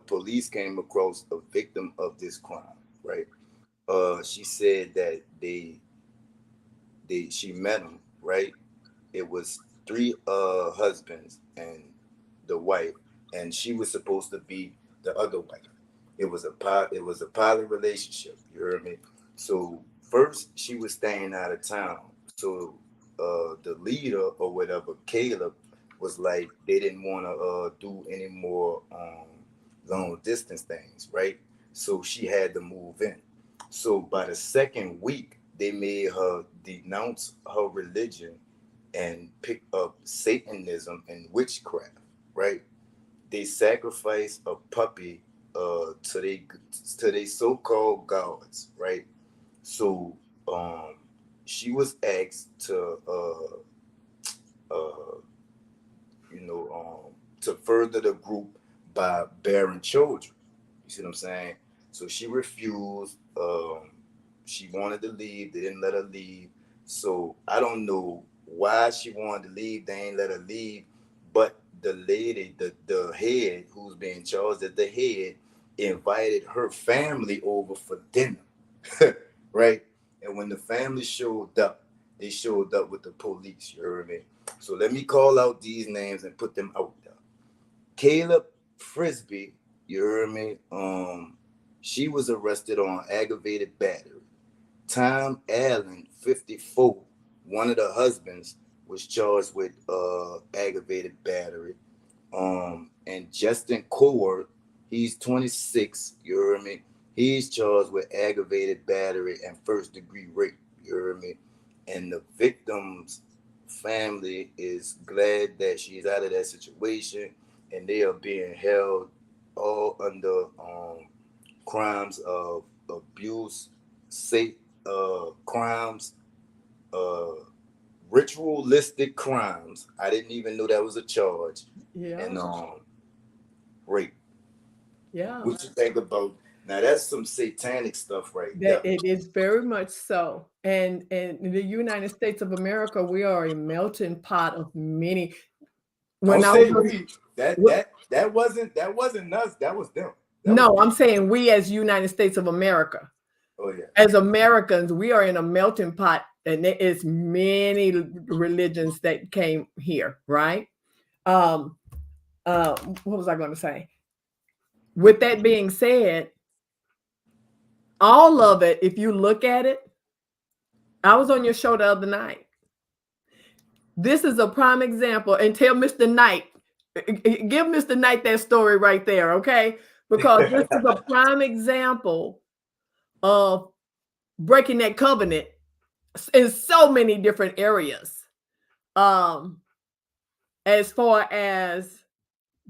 police came across a victim of this crime. Right. She said that she met him, right? It was 3 husbands and the wife, and she was supposed to be the other wife. It was a poly relationship, you heard me? So first she was staying out of town. So the leader or whatever, Caleb, was like they didn't want to do any more long distance things, right? So she had to move in. So by the second week, they made her denounce her religion and pick up Satanism and witchcraft, right? They sacrificed a puppy to they so-called gods, right? So she was asked to to further the group by bearing children. You see what I'm saying? So she refused. She wanted to leave. They didn't let her leave. So I don't know why she wanted to leave. They ain't let her leave. But the lady, the head, who's being charged as the head, invited her family over for dinner. Right? And when the family showed up, they showed up with the police. You heard me? So let me call out these names and put them out there. Caleb Frisbee, you heard me? She was arrested on aggravated battery. Tom Allen, 54, one of the husbands, was charged with aggravated battery. And Justin Cowart, he's 26, you heard me? He's charged with aggravated battery and first-degree rape, you heard me? And the victim's family is glad that she's out of that situation, and they are being held all under crimes of abuse, crimes, ritualistic crimes. I didn't even know that was a charge. Yeah. And rape. Yeah. What you think about? Now that's some satanic stuff, right there. It is very much so. And in the United States of America, we are a melting pot of many. When that wasn't us. That was them. I'm saying we as United States of America. Oh yeah. As Americans, we are in a melting pot, and there is many religions that came here, right? What was I going to say? With that being said, all of it, if you look at it, I was on your show the other night. This is a prime example. And tell Mr. Knight, give Mr. Knight that story right there, okay? Because this is a prime example of breaking that covenant in so many different areas. as far as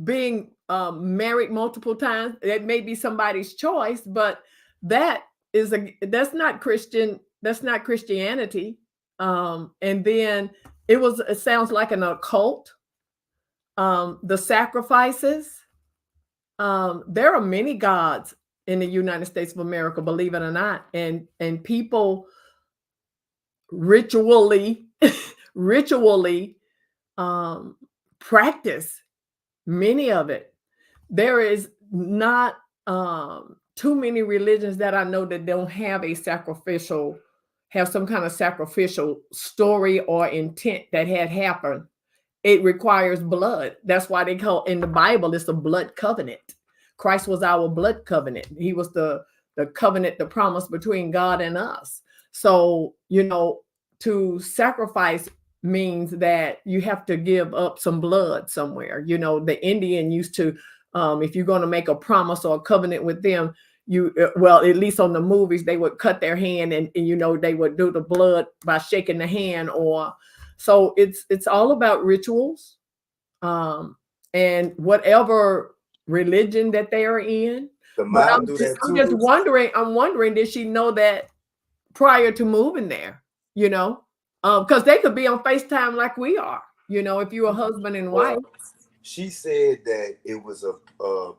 being married multiple times, it may be somebody's choice, but that's not Christian. That's not Christianity. And then it sounds like an occult. The sacrifices. There are many gods in the United States of America, believe it or not, and people ritually practice many of it. There is not too many religions that I know that don't have some kind of sacrificial story or intent that had happened. It requires blood. That's why they call in the Bible, it's a blood covenant. Christ was our blood covenant. He was the covenant, the promise between God and us. So, to sacrifice means that you have to give up some blood somewhere. The Indian used to, if you're going to make a promise or a covenant with them, at least on the movies, they would cut their hand and they would do the blood by shaking the hand. So it's all about rituals, and whatever religion that they are in. But I'm just wondering, did she know that prior to moving there? Because they could be on FaceTime like we are, if you're a husband and wife. She said that it was a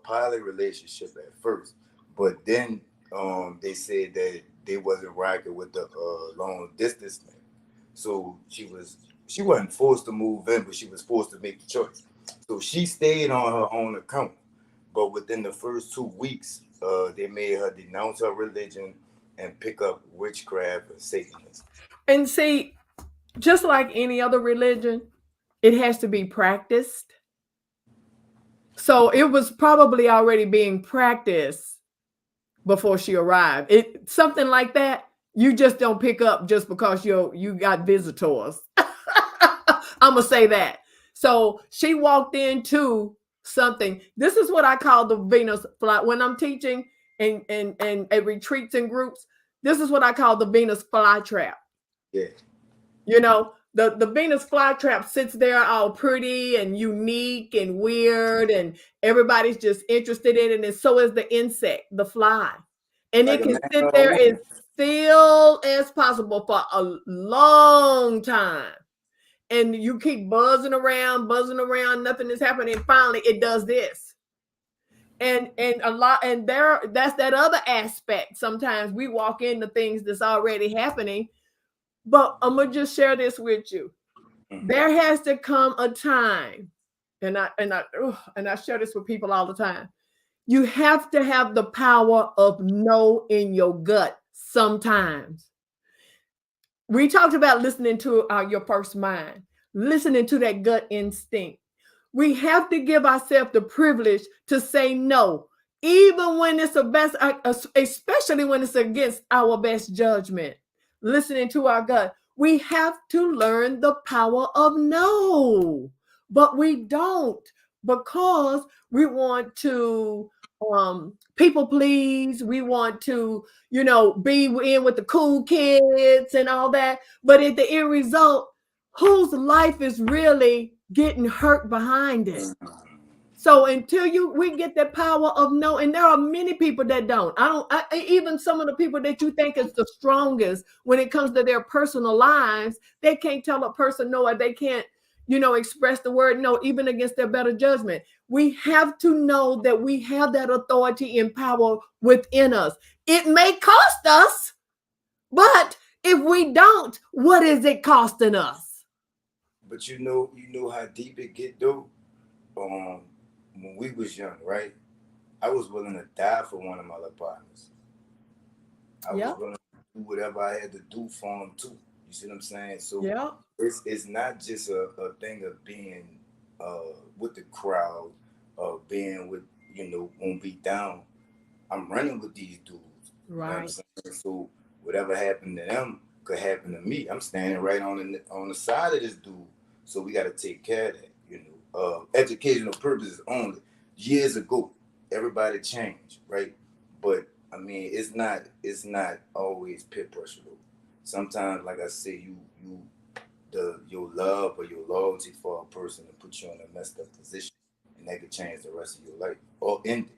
pilot relationship at first, but then they said that they wasn't rocking with the long distance thing. So she wasn't forced to move in, but she was forced to make the choice. So she stayed on her own account. But within the first 2 weeks, they made her denounce her religion and pick up witchcraft and Satanism. And see, just like any other religion, it has to be practiced. So it was probably already being practiced before she arrived. Something like that, you just don't pick up just because you got visitors. I'm gonna say that. So she walked into something. This is what I call the Venus fly. When I'm teaching and at retreats and groups, this is what I call the Venus flytrap. Yeah. The Venus flytrap sits there all pretty and unique and weird, and everybody's just interested in it. And so is the insect, the fly. And like it can sit there as still as possible for a long time. And you keep buzzing around, nothing is happening. And finally, it does this. And that's that other aspect. Sometimes we walk into things that's already happening. But I'm gonna just share this with you. There has to come a time, and I share this with people all the time. You have to have the power of no in your gut sometimes. We talked about listening to your first mind, listening to that gut instinct. We have to give ourselves the privilege to say no, even when it's especially when it's against our best judgment. Listening to our gut. We have to learn the power of no, but we don't, because we want to people please. We want to, be in with the cool kids and all that. But at the end result, whose life is really getting hurt behind it? So until we get that power of no, and there are many people that don't. Even some of the people that you think is the strongest when it comes to their personal lives, they can't tell a person no, or they can't, express the word no, even against their better judgment. We have to know that we have that authority and power within us. It may cost us, but if we don't, what is it costing us? But you know how deep it get though. When we was young, right? I was willing to die for one of my little partners. I was willing to do whatever I had to do for him too. You see what I'm saying? So it's not just a thing of being with the crowd, being with, won't be down. I'm running with these dudes. Right. You know what I'm saying? So whatever happened to them could happen to me. I'm standing right on the side of this dude. So we got to take care of that. Educational purposes only. Years ago, everybody changed, right? But I mean, it's not always peer pressure though. Sometimes, like I say, your love or your loyalty for a person and put you in a messed up position, and that could change the rest of your life or end it.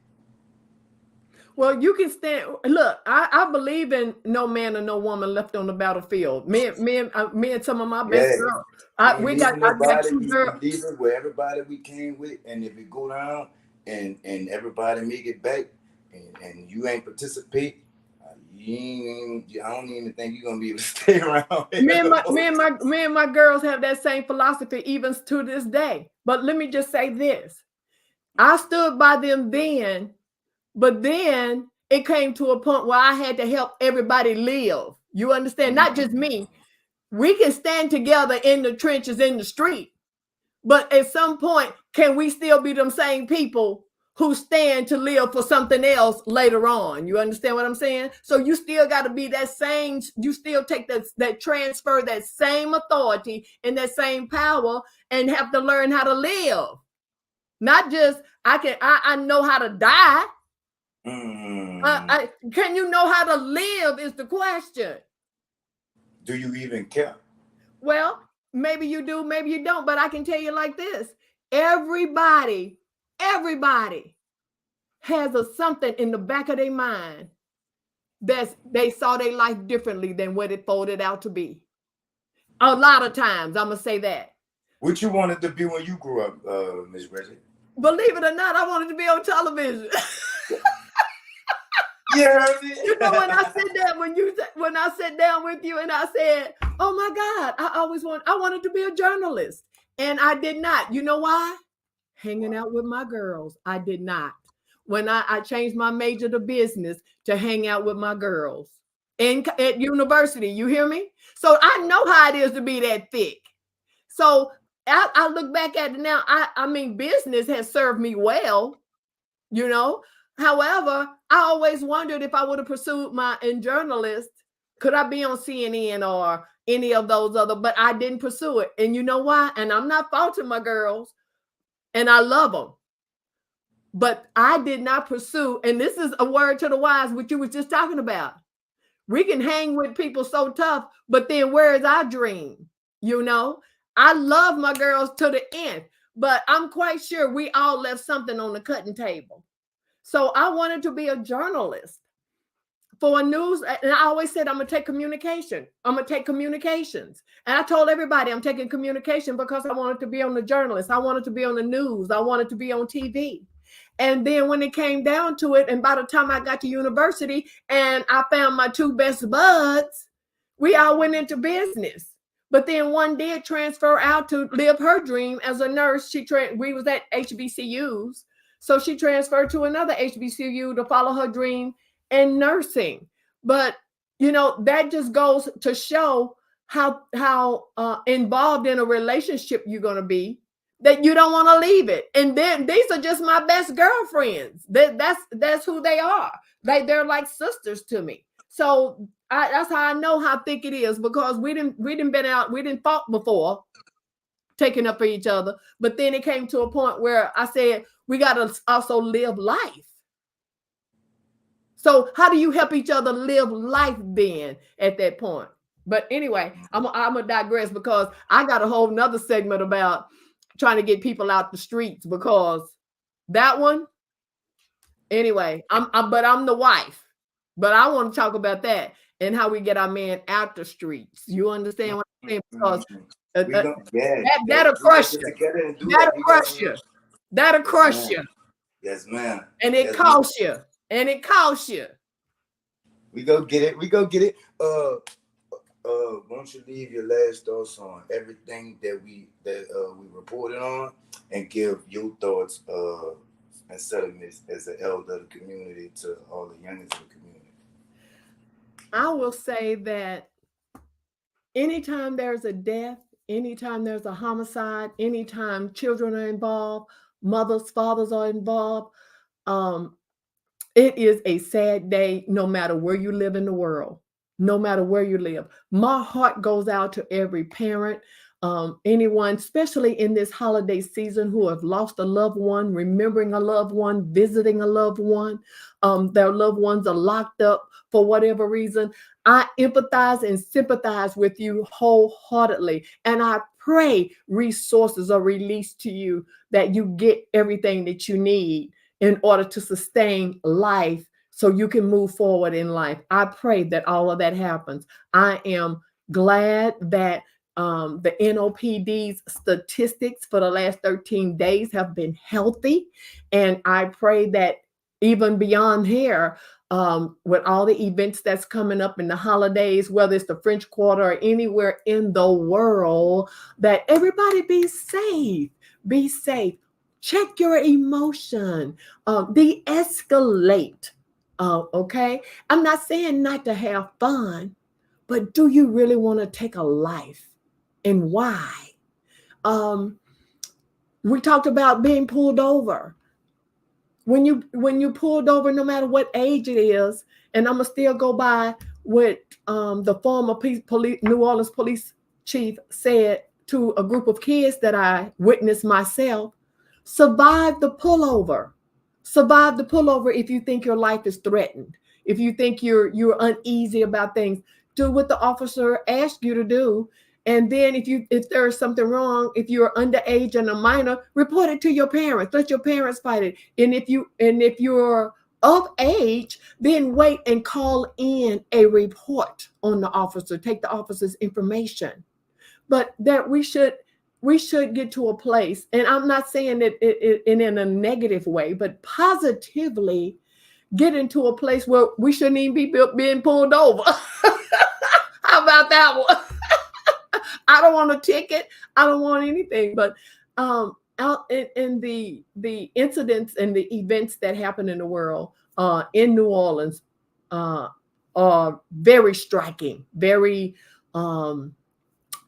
Well, you can stand. Look, I believe in no man or no woman left on the battlefield. Me and some of my best girls. I got two girls. We leave it where everybody we came with, and if it go down and everybody make it back, and you ain't participate, I don't even think you're gonna be able to stay around. Me and my girls have that same philosophy even to this day. But let me just say this: I stood by them then. But then it came to a point where I had to help everybody live. You understand? Not just me. We can stand together in the trenches, in the street. But at some point, can we still be them same people who stand to live for something else later on? You understand what I'm saying? So you still got to be that same, you still take that transfer, that same authority and that same power, and have to learn how to live. Not just, I know how to die. Can you know how to live is the question. Do you even care? Well, maybe you do, maybe you don't, but I can tell you like this. Everybody has something in the back of their mind that they saw their life differently than what it folded out to be. A lot of times, I'm going to say that. What you wanted to be when you grew up, Ms. Reggie? Believe it or not, I wanted to be on television. Yeah, you know, when I sat down with you and I said, "Oh my God, I wanted to be a journalist," and I did not. You know why? Hanging out with my girls. I did not. When I changed my major to business to hang out with my girls at university. You hear me? So I know how it is to be that thick. So I look back at it now. I mean, business has served me well, you know. However, I always wondered if I would have pursued in journalist, could I be on CNN or any of those other, but I didn't pursue it. And you know why? And I'm not faulting my girls, and I love them, but I did not pursue. And this is a word to the wise, what you was just talking about. We can hang with people so tough, but then where is our dream? You know, I love my girls to the end, but I'm quite sure we all left something on the cutting table. So I wanted to be a journalist for a news. And I always said, I'm going to take communication. I'm going to take communications. And I told everybody I'm taking communication because I wanted to be on the journalist. I wanted to be on the news. I wanted to be on TV. And then when it came down to it, and by the time I got to university and I found my two best buds, we all went into business. But then one did transfer out to live her dream as a nurse. We was at HBCUs. So she transferred to another HBCU to follow her dream in nursing. But, you know, that just goes to show how involved in a relationship you're going to be, that you don't want to leave it. And then these are just my best girlfriends. That's who they are. They're like sisters to me. So that's how I know how thick it is, because we didn't fought before, taking up for each other. But then it came to a point where I said, we got to also live life. So how do you help each other live life then at that point? But anyway, I'm going to digress, because I got a whole nother segment about trying to get people out the streets, because that one, anyway, but I'm the wife. But I want to talk about that and how we get our men out the streets. You understand what I'm saying? Because that'll crush you. That'll crush you. That'll crush you. Yes, ma'am. And it costs you. And it costs you. We go get it. Won't you leave your last thoughts on everything that we reported on, and give your thoughts and sentiments as an elder of the community to all the youngest of the community? I will say that anytime there's a death, anytime there's a homicide, anytime children are involved, mothers, fathers are involved, it is a sad day, no matter where you live in the world, no matter where you live. My heart goes out to every parent, anyone, especially in this holiday season, who have lost a loved one, remembering a loved one, visiting a loved one, their loved ones are locked up for whatever reason. I empathize and sympathize with you wholeheartedly. And I pray resources are released to you, that you get everything that you need in order to sustain life so you can move forward in life. I pray that all of that happens. I am glad that the NOPD's statistics for the last 13 days have been healthy. And I pray that even beyond here, with all the events that's coming up in the holidays, whether it's the French Quarter or anywhere in the world, that everybody be safe. Be safe. Check your emotion. De-escalate. Okay? I'm not saying not to have fun, but do you really want to take a life? And why? We talked about being pulled over. When you pulled over, no matter what age it is, and I'm gonna still go by what the former New Orleans police chief said to a group of kids that I witnessed myself: survive the pullover. Survive the pullover. If you think your life is threatened, if you think you're uneasy about things, do what the officer asked you to do. And then if there is something wrong, if you're underage and a minor, report it to your parents. Let your parents fight it. And if you're of age, then wait and call in a report on the officer. Take the officer's information. But that we should get to a place, and I'm not saying it in a negative way, but positively get into a place where we shouldn't even be being pulled over. How about that one? I don't want a ticket. I don't want anything. But out in the incidents and the events that happen in the world, in New Orleans, are very striking, very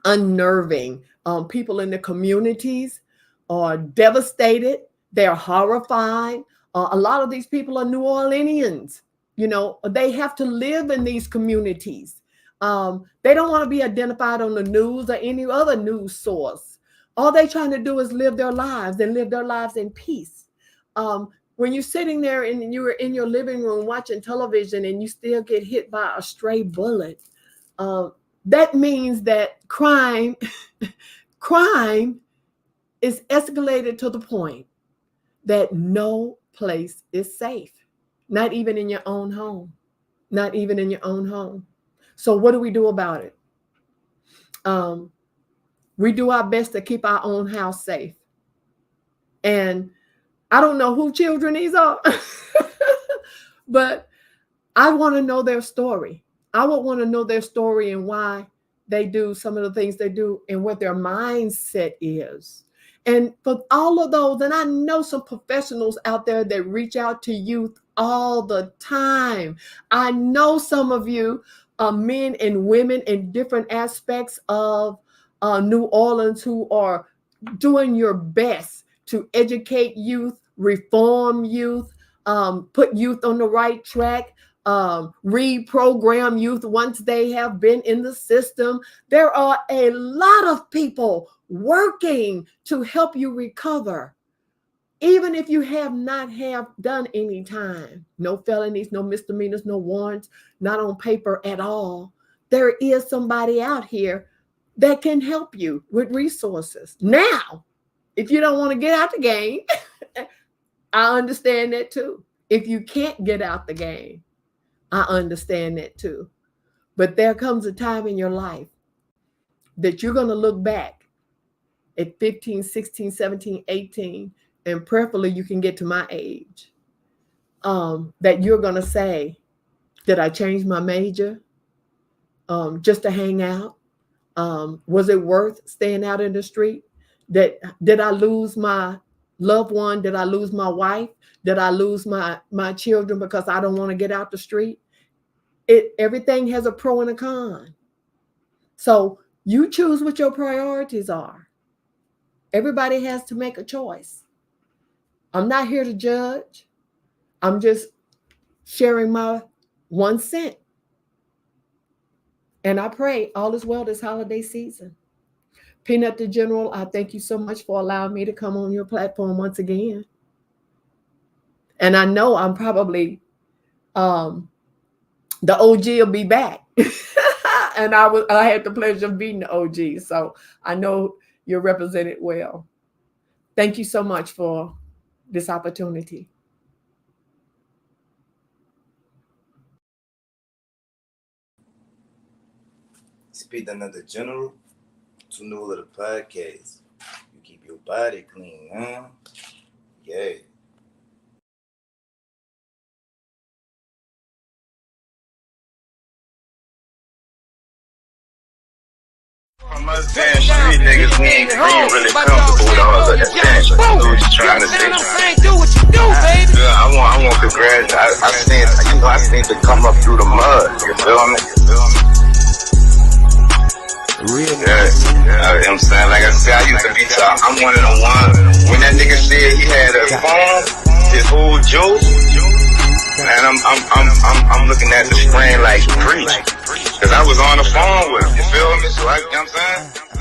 unnerving. People in the communities are devastated. They're horrified. A lot of these people are New Orleanians. You know, they have to live in these communities. They don't want to be identified on the news or any other news source. All they're trying to do is live their lives and live their lives in peace. When you're sitting there and you're in your living room watching television and you still get hit by a stray bullet, that means that crime is escalated to the point that no place is safe, not even in your own home, not even in your own home. So what do we do about it? We do our best to keep our own house safe. And I don't know who children these are, but I want to know their story. I would want to know their story and why they do some of the things they do and what their mindset is. And for all of those, and I know some professionals out there that reach out to youth all the time. I know some of you men and women in different aspects of New Orleans who are doing your best to educate youth, reform youth, put youth on the right track, reprogram youth once they have been in the system. There are a lot of people working to help you recover. Even if you have not done any time, no felonies, no misdemeanors, no warrants, not on paper at all, there is somebody out here that can help you with resources. Now, if you don't want to get out the game, I understand that too. If you can't get out the game, I understand that too. But there comes a time in your life that you're going to look back at 15, 16, 17, 18, and prayerfully you can get to my age, that you're going to say, did I change my major just to hang out? Was it worth staying out in the street? Did I lose my loved one? Did I lose my wife? Did I lose my children because I don't want to get out the street? Everything has a pro and a con. So you choose what your priorities are. Everybody has to make a choice. I'm not here to judge. I'm just sharing my 1 cent. And I pray all is well this holiday season. Peanut the General, I thank you so much for allowing me to come on your platform once again. And I know I'm probably the OG will be back. And I had the pleasure of being the OG. So I know you're represented well. Thank you so much for this opportunity. Speaking of the general, too new to the podcast. You keep your body clean, huh? Yeah. From us damn street niggas, we ain't really comfortable with all of that thing. So what you trying to say? Do what you do, baby. Yeah, I want congrats. I seen it come up through the mud. You feel me? Real. Yeah, you know what I'm saying? Like I said, I used to be tough. I'm one of the ones. When that nigga said he had a phone, his whole joke, and I'm looking at the screen like preach. Cause I was on the phone with him, you feel me? So you know what I'm saying?